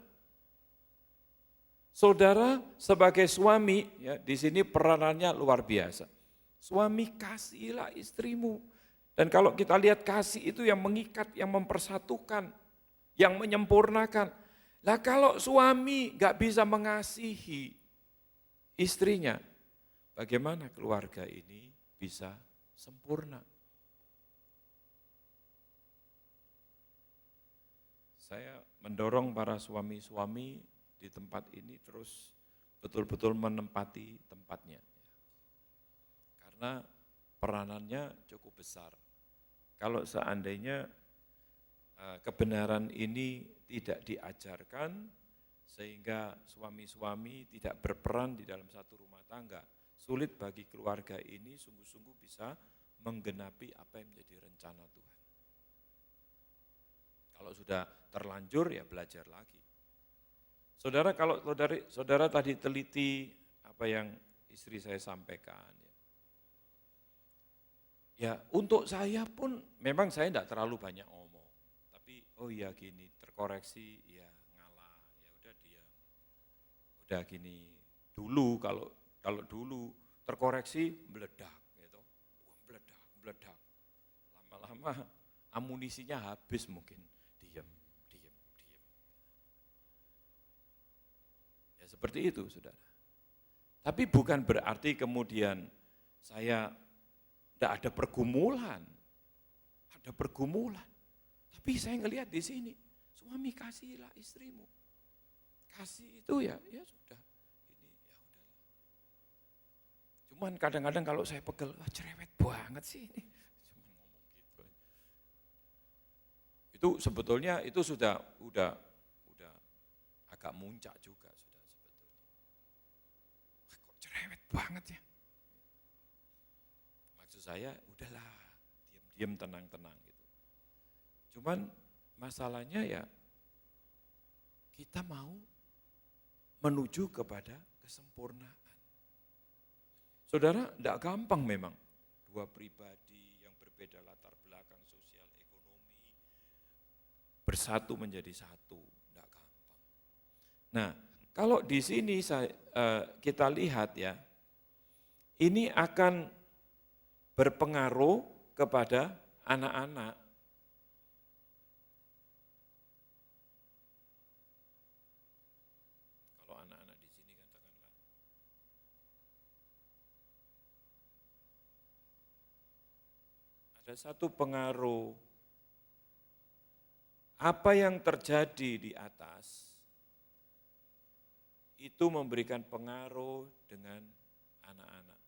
Saudara sebagai suami, ya di sini peranannya luar biasa. Suami kasihilah istrimu. Dan kalau kita lihat kasih itu yang mengikat, yang mempersatukan, yang menyempurnakan. Lah kalau suami gak bisa mengasihi istrinya, bagaimana keluarga ini bisa sempurna? Saya mendorong para suami-suami di tempat ini terus betul-betul menempati tempatnya. Karena peranannya cukup besar. Kalau seandainya kebenaran ini tidak diajarkan, sehingga suami-suami tidak berperan di dalam satu rumah tangga, sulit bagi keluarga ini sungguh-sungguh bisa menggenapi apa yang menjadi rencana Tuhan. Kalau sudah terlanjur ya belajar lagi. Saudara, kalau saudara tadi teliti apa yang istri saya sampaikan, ya untuk saya pun memang saya tidak terlalu banyak ngomong, tapi oh iya gini, terkoreksi, ya ngalah, ya udah diam. Udah gini, dulu kalau Kalau dulu terkoreksi meledak gitu. Meledak. Lama-lama amunisinya habis mungkin. Diam. Ya seperti itu, Saudara. Tapi bukan berarti kemudian saya tidak ada pergumulan. Ada pergumulan. Tapi saya ngelihat di sini, suami kasihilah istrimu. Kasih itu ya sudah. Ini ya udahlah. Cuman kadang-kadang kalau saya pegel, cerewet banget sih ini. Cuman ngomong gitu. Itu sebetulnya itu sudah agak muncak juga sudah sebetulnya. Kok cerewet banget ya. Maksud saya udahlah, diam-diam tenang-tenang gitu. Cuman masalahnya ya kita mau menuju kepada kesempurnaan. Saudara, tidak gampang memang. Dua pribadi yang berbeda latar belakang sosial, ekonomi, bersatu menjadi satu, tidak gampang. Nah, kalau di sini kita lihat ya, ini akan berpengaruh kepada anak-anak. Kalau anak-anak di sini katakanlah, ada satu pengaruh, apa yang terjadi di atas, itu memberikan pengaruh dengan anak-anak.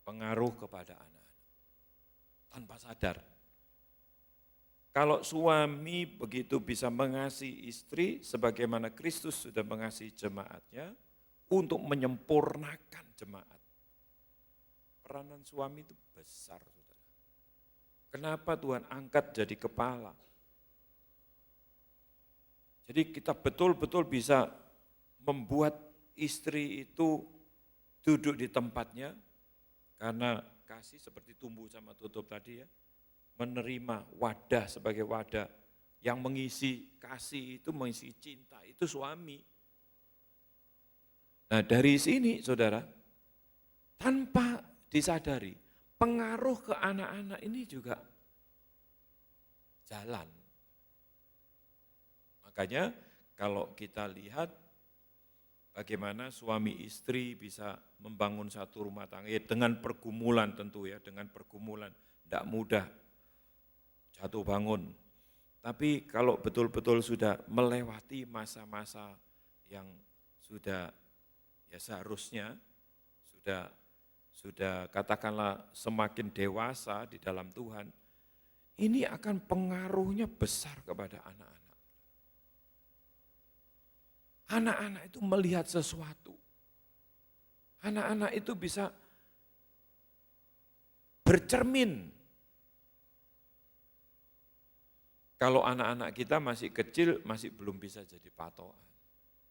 Pengaruh kepada anak-anak, tanpa sadar. Kalau suami begitu bisa mengasihi istri, sebagaimana Kristus sudah mengasihi jemaatnya, untuk menyempurnakan jemaat. Peranan suami itu besar, saudara. Kenapa Tuhan angkat jadi kepala? Jadi kita betul-betul bisa membuat istri itu duduk di tempatnya, karena kasih seperti tumbuh sama tutup tadi ya, menerima wadah sebagai wadah yang mengisi kasih itu, mengisi cinta, itu suami. Nah dari sini saudara, tanpa disadari, pengaruh ke anak-anak ini juga jalan. Makanya kalau kita lihat bagaimana suami istri bisa membangun satu rumah tangga dengan pergumulan tentu ya, dengan pergumulan, tidak mudah jatuh bangun. Tapi kalau betul-betul sudah melewati masa-masa yang sudah ya seharusnya sudah katakanlah semakin dewasa di dalam Tuhan, ini akan pengaruhnya besar kepada anak-anak. Anak-anak itu melihat sesuatu. Anak-anak itu bisa bercermin. Kalau anak-anak kita masih kecil, masih belum bisa jadi patokan.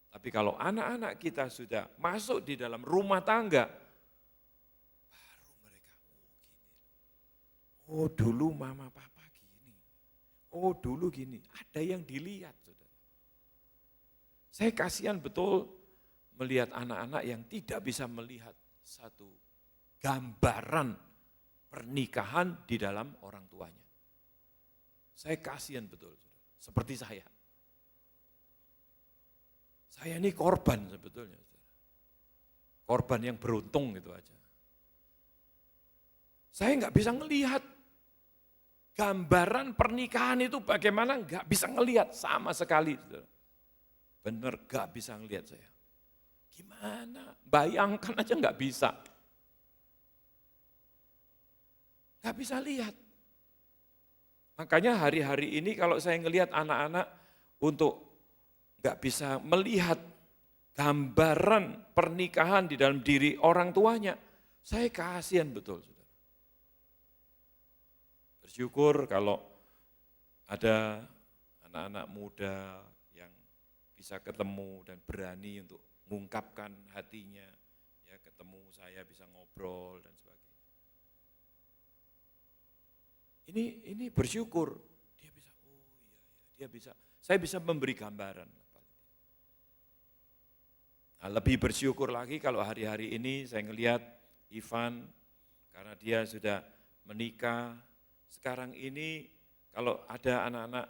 Tapi kalau anak-anak kita sudah masuk di dalam rumah tangga, baru mereka, oh dulu mama papa gini, oh dulu gini, ada yang dilihat. Saya kasihan betul melihat anak-anak yang tidak bisa melihat satu gambaran pernikahan di dalam orang tuanya. Saya kasihan betul, seperti saya. Saya ini korban sebetulnya. Korban yang beruntung gitu aja. Saya nggak bisa ngelihat gambaran pernikahan itu bagaimana, nggak bisa ngelihat sama sekali. Bener gak bisa ngelihat saya. Gimana? Bayangkan aja gak bisa. Gak bisa lihat. Makanya hari-hari ini kalau saya ngelihat anak-anak untuk gak bisa melihat gambaran pernikahan di dalam diri orang tuanya, saya kasihan betul. Saudara. Bersyukur kalau ada anak-anak muda bisa ketemu dan berani untuk mengungkapkan hatinya, ya ketemu saya bisa ngobrol dan sebagainya. Ini bersyukur, dia bisa, oh iya, dia bisa Saya bisa memberi gambaran. Nah, lebih bersyukur lagi kalau hari-hari ini saya ngelihat Ivan, karena dia sudah menikah. Sekarang ini kalau ada anak-anak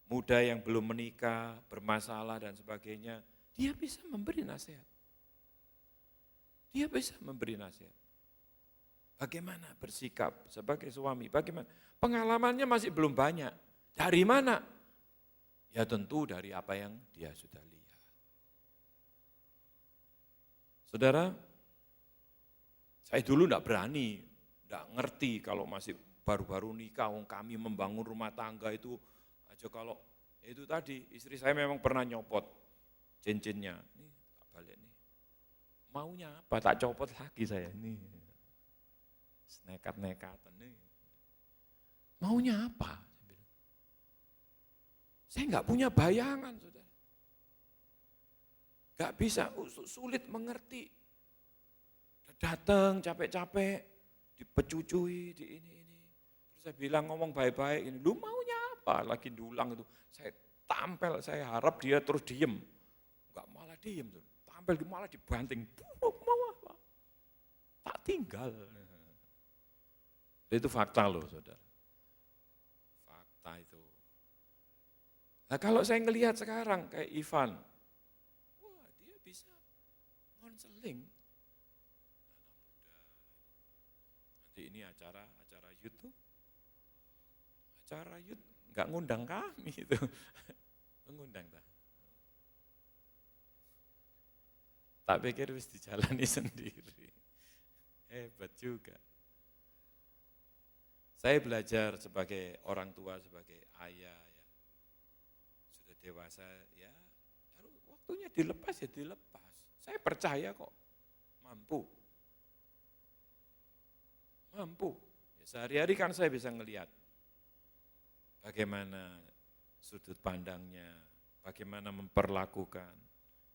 muda yang belum menikah, bermasalah dan sebagainya, dia bisa memberi nasihat. Dia bisa memberi nasihat. Bagaimana bersikap sebagai suami, bagaimana? Pengalamannya masih belum banyak. Dari mana? Ya tentu dari apa yang dia sudah lihat. Saudara, saya dulu enggak berani, enggak ngerti kalau masih baru-baru nikah, kami membangun rumah tangga itu aja kalau itu tadi, istri saya memang pernah nyopot cincinnya. Nih, tak balik nih. Maunya apa? Tak copot lagi saya. Nih, nekat-nekatan nih. Maunya apa? Saya enggak punya bayangan, saudara. Enggak bisa, sulit mengerti. Datang capek-capek, dipecucui, di ini. Terus saya bilang ngomong baik-baik, ini, lu maunya apa? Lagi dulang itu. Saya tampel, saya harap dia terus diem. Enggak malah diem, tampil malah dibanting. Mau apa? Tak tinggal. Itu fakta loh, saudara. Fakta itu. Nah kalau saya ngelihat sekarang kayak Ivan, wah dia bisa konseling. Nanti ini acara YouTube, nggak ngundang kami itu, mengundang tak? Tak pikir wis dijalani sendiri, hebat juga. Saya belajar sebagai orang tua, sebagai ayah, ya. Sudah dewasa, ya lalu waktunya dilepas ya dilepas. Saya percaya kok, mampu. Ya, sehari-hari kan saya bisa ngelihat bagaimana sudut pandangnya, bagaimana memperlakukan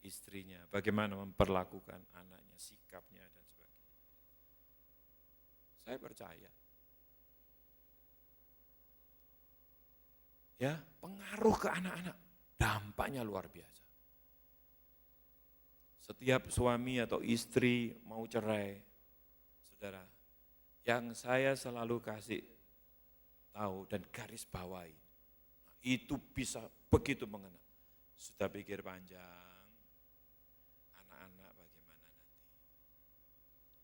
istrinya, bagaimana memperlakukan anaknya, sikapnya dan sebagainya. Saya percaya. Ya, pengaruh ke anak-anak, dampaknya luar biasa. Setiap suami atau istri mau cerai, saudara, yang saya selalu kasih tahu dan garis bawahi, itu bisa begitu mengena. Sudah pikir panjang, anak-anak bagaimana nanti?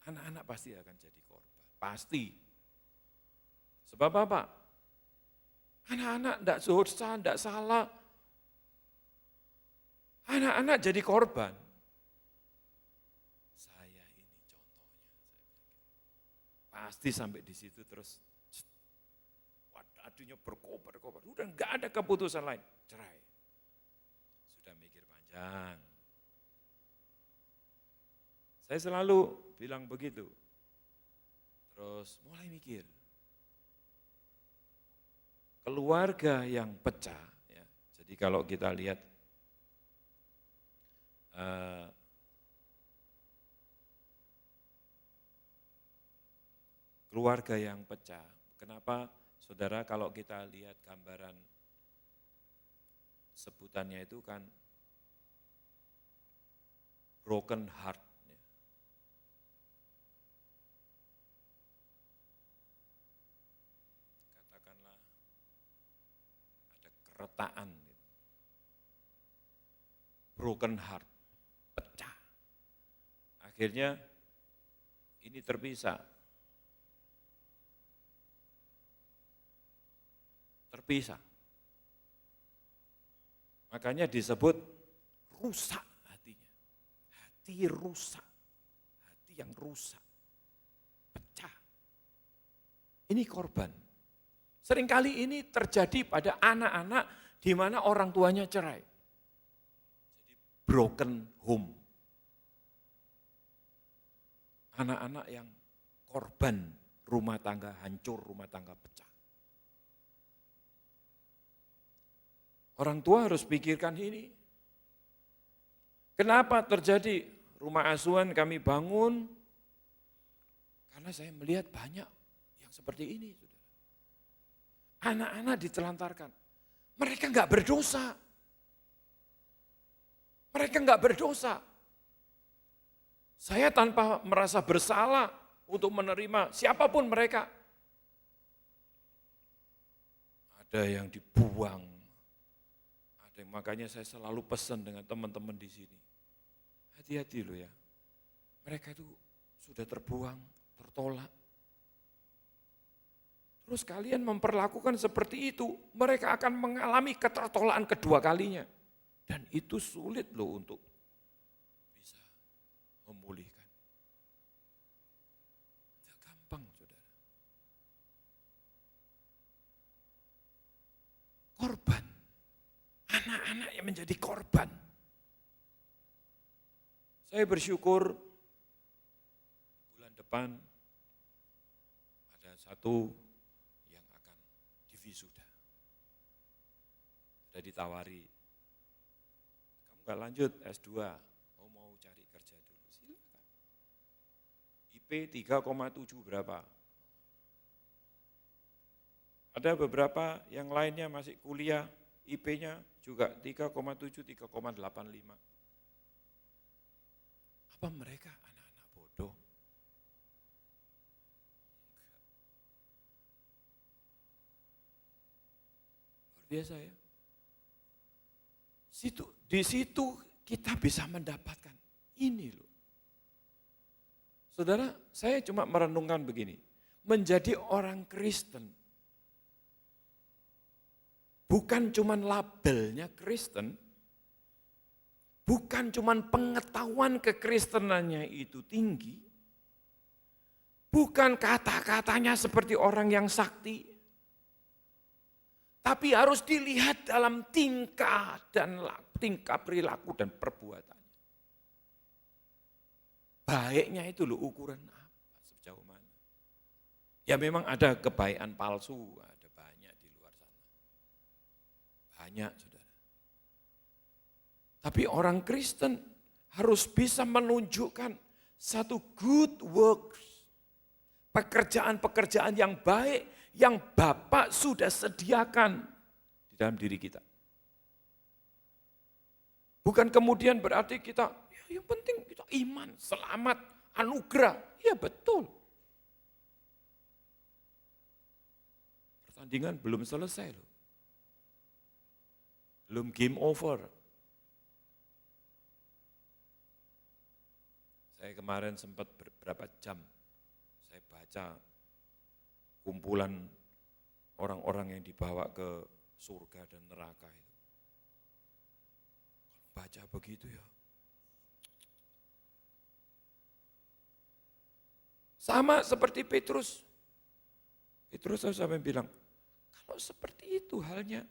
Anak-anak pasti akan jadi korban, pasti. Sebab apa? Anak-anak tidak dosa, tidak salah. Anak-anak jadi korban. Saya ini contohnya. Pasti sampai di situ terus, adunya berkobar-kobar. Udah enggak ada keputusan lain, cerai. Sudah mikir panjang. Saya selalu bilang begitu. Terus mulai mikir. Keluarga yang pecah, ya. Jadi kalau kita lihat keluarga yang pecah, kenapa saudara kalau kita lihat gambaran sebutannya itu kan broken heart. Retaan, broken heart, pecah. Akhirnya ini terpisah. Makanya disebut rusak hatinya. Hati rusak, hati yang rusak, pecah. Ini korban. Seringkali ini terjadi pada anak-anak di mana orang tuanya cerai. Jadi broken home. Anak-anak yang korban rumah tangga hancur, rumah tangga pecah. Orang tua harus pikirkan ini. Kenapa terjadi rumah asuhan kami bangun? Karena saya melihat banyak yang seperti ini. Anak-anak ditelantarkan. Mereka nggak berdosa. Mereka nggak berdosa. Saya tanpa merasa bersalah untuk menerima siapapun mereka. Ada yang dibuang. Ada yang, makanya saya selalu pesan dengan teman-teman di sini. Hati-hati loh ya. Mereka itu sudah terbuang, tertolak. Terus kalian memperlakukan seperti itu, mereka akan mengalami ketertolaan kedua kalinya. Dan itu sulit loh untuk bisa memulihkan. Tidak gampang, saudara. Korban. Anak-anak yang menjadi korban. Saya bersyukur bulan depan ada satu yang akan divisuda. Sudah ditawari, kamu nggak lanjut S2, mau cari kerja dulu, silakan. IP 3,7 berapa? Ada beberapa yang lainnya masih kuliah, IP-nya juga 3,7, 3,85. Apa mereka anak-anak bodoh? Luar biasa ya. Di situ kita bisa mendapatkan ini loh. Saudara, saya cuma merenungkan begini. Menjadi orang Kristen bukan cuma labelnya Kristen, bukan cuma pengetahuan kekristenannya itu tinggi, bukan kata-katanya seperti orang yang sakti, tapi harus dilihat dalam tingkah perilaku dan perbuatannya. Baiknya itu loh ukuran apa, sejauh mana. Ya memang ada kebaikan palsu, ada banyak di luar sana. Banyak, saudara. Tapi orang Kristen harus bisa menunjukkan satu good works. Pekerjaan-pekerjaan yang baik, yang Bapak sudah sediakan di dalam diri kita. Bukan kemudian berarti kita, ya yang penting kita iman, selamat, anugerah. Ya betul. Pertandingan belum selesai loh. Belum game over. Saya kemarin sempat beberapa jam, saya baca kumpulan orang-orang yang dibawa ke surga dan neraka itu. Kalau baca begitu ya, sama seperti Petrus. Petrus sampai bilang, kalau seperti itu halnya,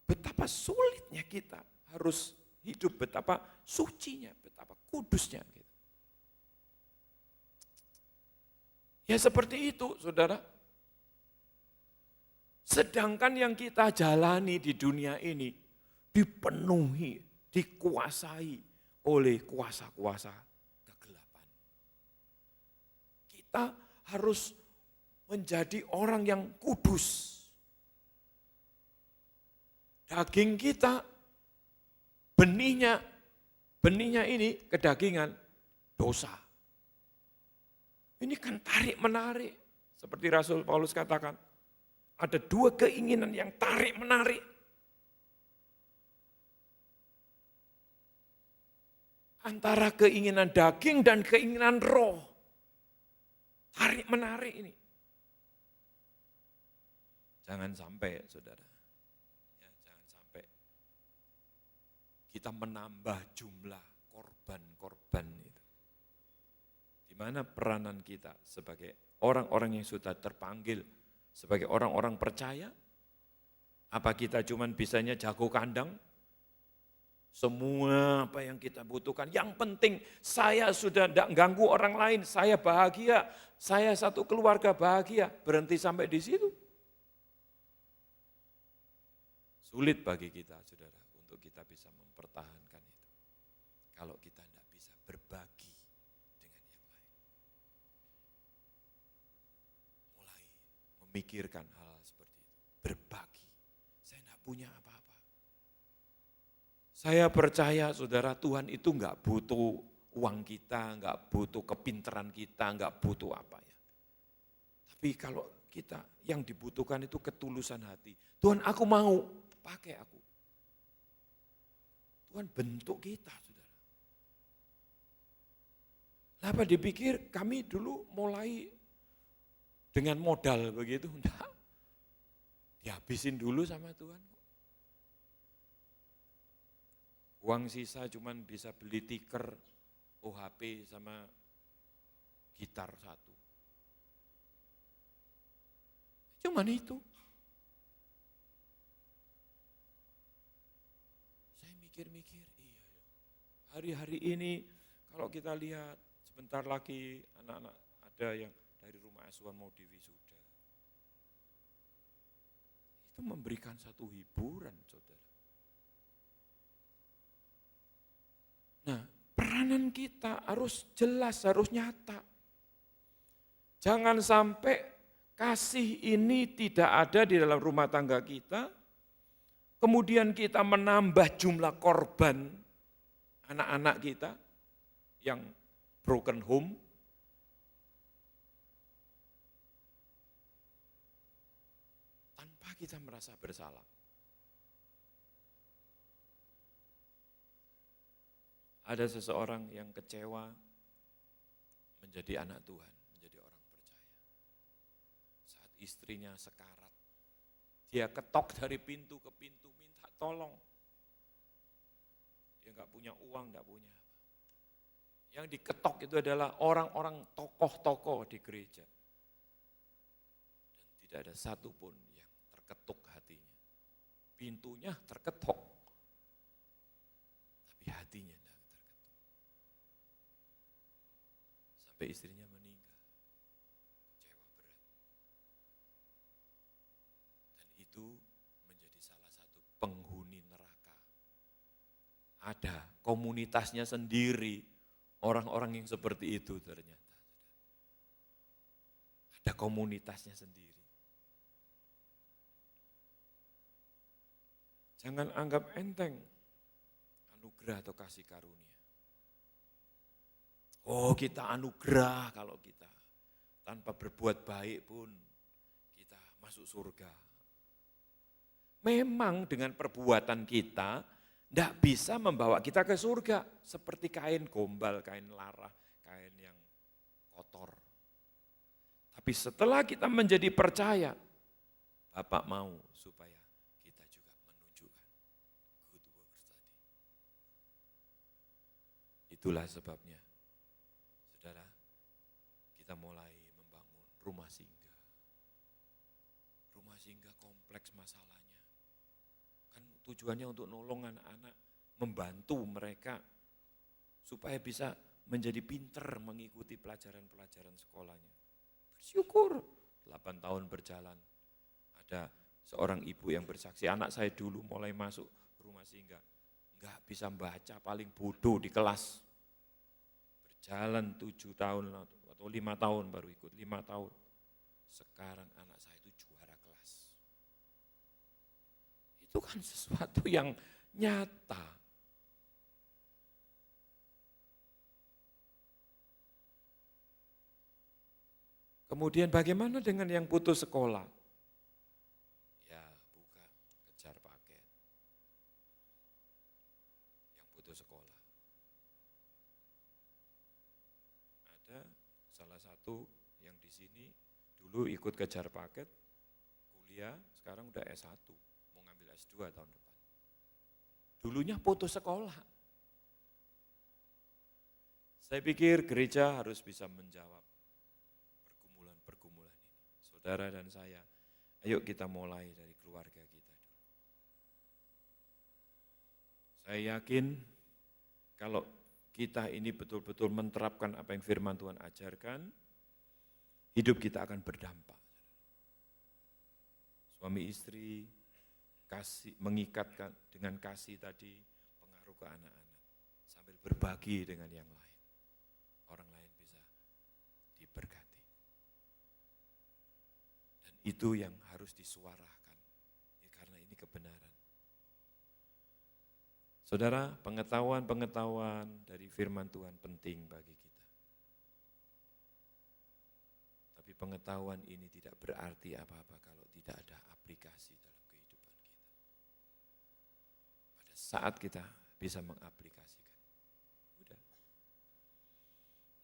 betapa sulitnya kita harus hidup, betapa sucinya, betapa kudusnya. Gitu. Ya seperti itu, saudara. Sedangkan yang kita jalani di dunia ini dipenuhi, dikuasai oleh kuasa-kuasa kegelapan. Kita harus menjadi orang yang kudus. Daging kita, benihnya ini kedagingan, dosa. Ini kan tarik-menarik, seperti Rasul Paulus katakan. Ada dua keinginan yang tarik-menarik. Antara keinginan daging dan keinginan roh. Tarik-menarik ini. Jangan sampai, saudara. Ya, jangan sampai kita menambah jumlah korban-korban itu. Di mana peranan kita sebagai orang-orang yang sudah terpanggil, sebagai orang-orang percaya? Apa kita cuman bisanya jago kandang? Semua apa yang kita butuhkan, yang penting saya sudah tidak ganggu orang lain, saya bahagia, saya satu keluarga bahagia, berhenti sampai di situ. Sulit bagi kita, saudara, untuk kita bisa mempertahankan itu. Kalau kita tidak bisa berbagi dengan yang lain. Mulai memikirkan hal seperti itu, berbagi. Saya tidak punya apa-apa. Saya percaya saudara, Tuhan itu enggak butuh uang kita, enggak butuh kepintaran kita, enggak butuh apa ya. Tapi kalau kita yang dibutuhkan itu ketulusan hati. Tuhan, aku mau, pakai aku. Tuhan bentuk kita, saudara. Apa dipikir kami dulu mulai dengan modal begitu? Enggak. Dihabisin dulu sama Tuhan. Uang sisa cuman bisa beli tiker OHP sama gitar satu. Cuman itu. Saya mikir-mikir, iya ya. Hari-hari ini kalau kita lihat sebentar lagi anak-anak ada yang dari rumah asuhan mau diwisuda. Itu memberikan satu hiburan, saudara. Nah, peranan kita harus jelas, harus nyata. Jangan sampai kasih ini tidak ada di dalam rumah tangga kita, kemudian kita menambah jumlah korban anak-anak kita yang broken home. Tanpa kita merasa bersalah. Ada seseorang yang kecewa menjadi anak Tuhan, menjadi orang percaya. Saat istrinya sekarat, dia ketok dari pintu ke pintu, minta tolong. Dia enggak punya uang, enggak punya apa. Yang diketok itu adalah orang-orang tokoh-tokoh di gereja. Dan tidak ada satupun yang terketuk hatinya. Pintunya terketok, tapi hatinya tidak. Sampai istrinya meninggal, kecewa berat. Dan itu menjadi salah satu penghuni neraka. Ada komunitasnya sendiri, orang-orang yang seperti itu ternyata. Ada komunitasnya sendiri. Jangan anggap enteng anugerah atau kasih karunia. Oh, kita anugerah kalau kita tanpa berbuat baik pun kita masuk surga. Memang dengan perbuatan kita tidak bisa membawa kita ke surga. Seperti kain gombal, kain larah, kain yang kotor. Tapi setelah kita menjadi percaya, Bapak mau supaya kita juga menunjukkan good works tadi. Itulah sebabnya. Saudara, kita mulai membangun rumah singgah. Rumah singgah kompleks masalahnya. Kan tujuannya untuk nolong anak-anak, membantu mereka supaya bisa menjadi pinter mengikuti pelajaran-pelajaran sekolahnya. Bersyukur, 8 tahun berjalan. Ada seorang ibu yang bersaksi, anak saya dulu mulai masuk rumah singgah, enggak bisa baca, paling bodoh di kelas. Jalan 7 tahun atau 5 tahun baru ikut, 5 tahun. Sekarang anak saya itu juara kelas. Itu kan sesuatu yang nyata. Kemudian bagaimana dengan yang putus sekolah? Ya, buka, kejar paket. Yang putus sekolah. Salah satu yang di sini dulu ikut kejar paket, kuliah, sekarang udah S1, mau ngambil S2 tahun depan. Dulunya putus sekolah. Saya pikir gereja harus bisa menjawab pergumulan-pergumulan ini. Saudara dan saya, ayo kita mulai dari keluarga kita dulu. Saya yakin kalau kita ini betul-betul menerapkan apa yang firman Tuhan ajarkan, hidup kita akan berdampak. Suami istri mengikatkan dengan kasih tadi, pengaruh ke anak-anak, sambil berbagi dengan yang lain. Orang lain bisa diberkati. Dan itu yang harus disuarakan, karena ini kebenaran. Saudara, pengetahuan-pengetahuan dari firman Tuhan penting bagi kita. Tapi pengetahuan ini tidak berarti apa-apa kalau tidak ada aplikasi dalam kehidupan kita. Pada saat kita bisa mengaplikasikan. Udah.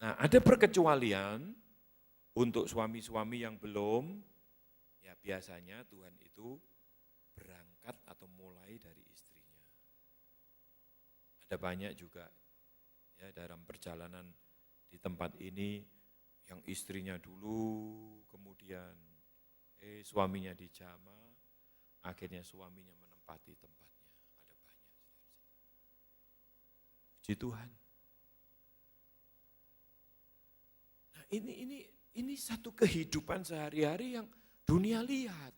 Nah, ada perkecualian untuk suami-suami yang belum, ya biasanya Tuhan itu berangkat atau mulai dari istrinya. Ada banyak juga ya dalam perjalanan di tempat ini yang istrinya dulu, kemudian suaminya dijamah, akhirnya suaminya menempati tempatnya. Ada banyak. Puji Tuhan. Nah, ini satu kehidupan sehari-hari yang dunia lihat.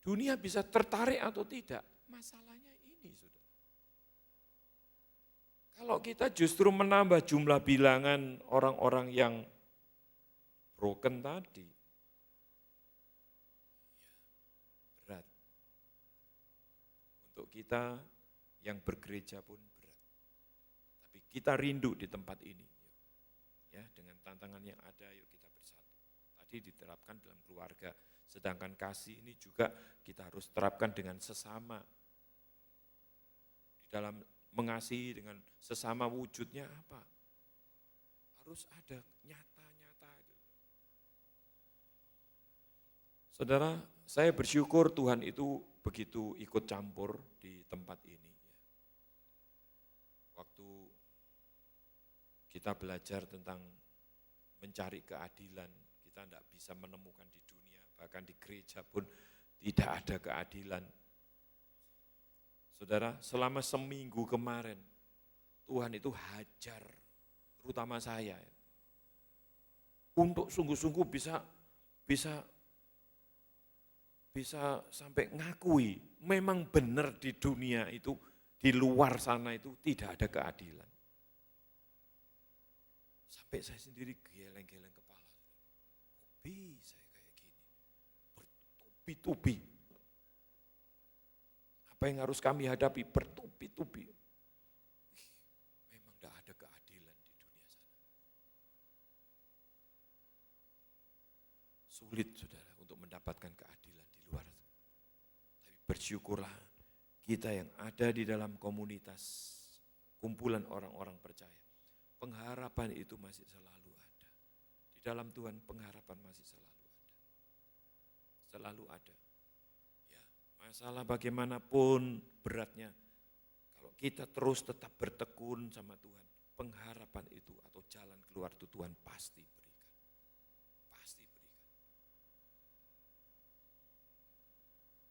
Dunia bisa tertarik atau tidak, masalahnya ini, saudara. Kalau kita justru menambah jumlah bilangan orang-orang yang broken tadi, ya, berat. Untuk kita yang bergereja pun berat. Tapi kita rindu di tempat ini. Ya, dengan tantangan yang ada, yuk kita bersatu. Tadi diterapkan dalam keluarga, sedangkan kasih ini juga kita harus terapkan dengan sesama. Di dalam mengasihi dengan sesama wujudnya apa? Harus ada nyata-nyata. Saudara, saya bersyukur Tuhan itu begitu ikut campur di tempat ini. Waktu kita belajar tentang mencari keadilan, kita tidak bisa menemukan di dunia, bahkan di gereja pun tidak ada keadilan. Saudara, selama seminggu kemarin, Tuhan itu hajar, terutama saya, untuk sungguh-sungguh bisa sampai ngakui, memang benar di dunia itu, di luar sana itu tidak ada keadilan. Sampai saya sendiri geleng-geleng kepala. Kok bisa kayak gini? Bertubi-tubi. Apa yang harus kami hadapi? Bertubi-tubi. Memang tidak ada keadilan di dunia sana. Sulit, saudara, untuk mendapatkan keadilan di luar. Tapi bersyukurlah kita yang ada di dalam komunitas, kumpulan orang-orang percaya. Pengharapan itu masih selalu ada. Di dalam Tuhan pengharapan masih selalu ada. Selalu ada. Masalah bagaimanapun beratnya, kalau kita terus tetap bertekun sama Tuhan, pengharapan itu atau jalan keluar itu Tuhan pasti berikan. Pasti berikan.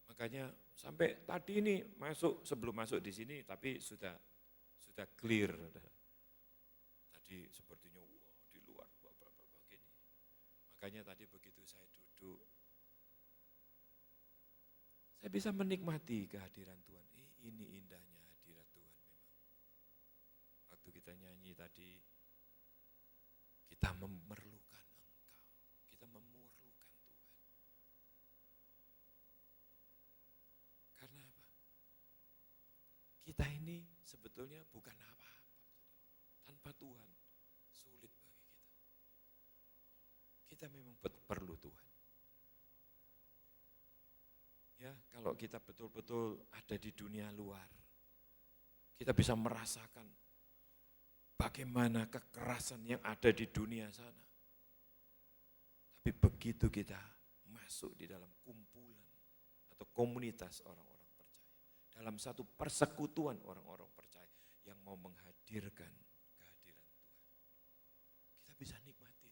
Makanya sampai tadi ini sebelum masuk di sini, tapi sudah clear. Tadi sepertinya di luar begini. Makanya tadi begitu saya duduk, saya bisa menikmati kehadiran Tuhan. Ini indahnya hadirat Tuhan memang. Waktu kita nyanyi tadi, kita memerlukan Engkau. Kita memerlukan Tuhan. Karena apa? Kita ini sebetulnya bukan apa-apa. Tanpa Tuhan, sulit bagi kita. Kita memang perlu Tuhan. Ya, kalau kita betul-betul ada di dunia luar, kita bisa merasakan bagaimana kekerasan yang ada di dunia sana. Tapi begitu kita masuk di dalam kumpulan atau komunitas orang-orang percaya, dalam satu persekutuan orang-orang percaya yang mau menghadirkan kehadiran Tuhan, kita bisa nikmati.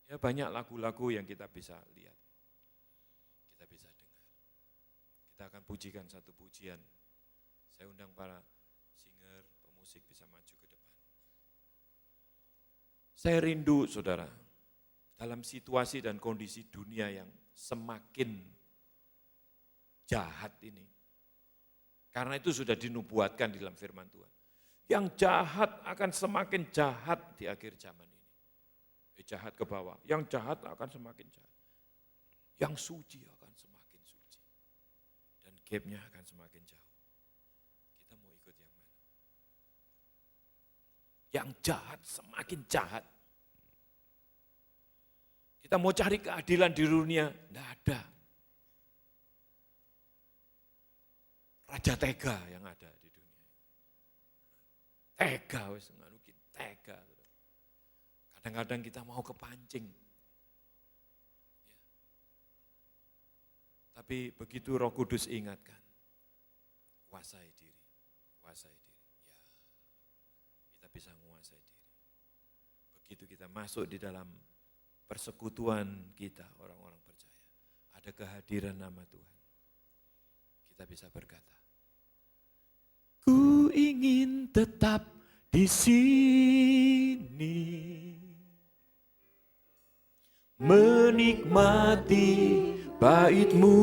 Ya, banyak lagu-lagu yang kita bisa lihat. Kita bisa dengar. Kita akan pujikan satu pujian. Saya undang para singer, pemusik bisa maju ke depan. Saya rindu, saudara, dalam situasi dan kondisi dunia yang semakin jahat ini. Karena itu sudah dinubuatkan di dalam firman Tuhan. Yang jahat akan semakin jahat di akhir zaman ini. Jahat ke bawah, yang jahat akan semakin jahat. Yang suci akan semakin suci. Dan gapnya akan semakin jauh. Yang jahat semakin jahat. Kita mau cari keadilan di dunia, enggak ada. Raja tega yang ada di dunia. Tega, wis nganukin tega. Kadang-kadang kita mau kepancing. Tapi begitu Roh Kudus ingatkan, kuasai diri, kuasai diri. Ya, kita bisa menguasai diri. Begitu kita masuk di dalam persekutuan kita, orang-orang percaya, ada kehadiran nama Tuhan. Kita bisa berkata, ku ingin tetap di sini, menikmati bait-Mu.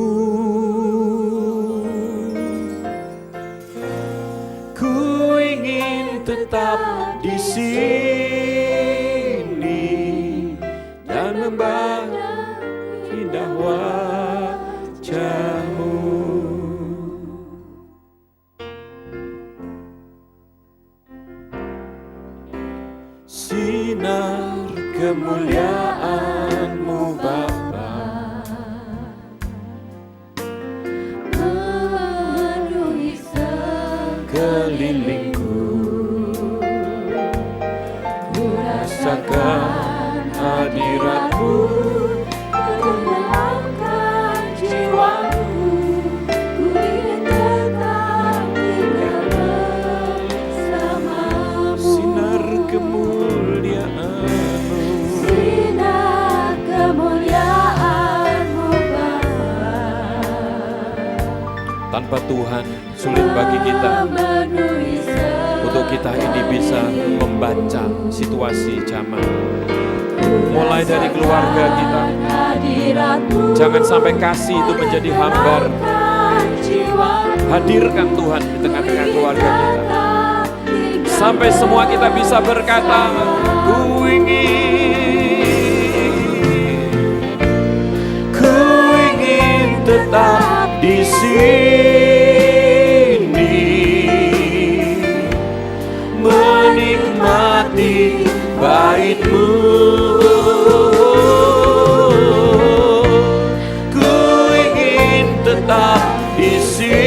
Ku ingin tetap di sini dan memandang indah wajah-Mu. Sinar kemuliaan-Mu Bapa memenuhi sekelilingku, ku rasakan hadirat-Mu, menenangkan jiwaku, ku ingin tetap tinggal bersamamu. sinar kemuliaan-Mu. Sinar kemuliaan-Mu Bapa, Tanpa Tuhan sulit bagi kita memenuhi untuk kita ini bisa membaca situasi zaman. Mulai dari keluarga kita, hadirat-Mu, jangan sampai kasih itu menjadi hambar. menenangkan jiwaku, Hadirkan Tuhan di tengah-tengah keluarga kita. tetap tinggal Sampai semua kita bisa berkata, ku ingin tetap di sini, menikmati bait-Mu. Ku ingin tetap di sini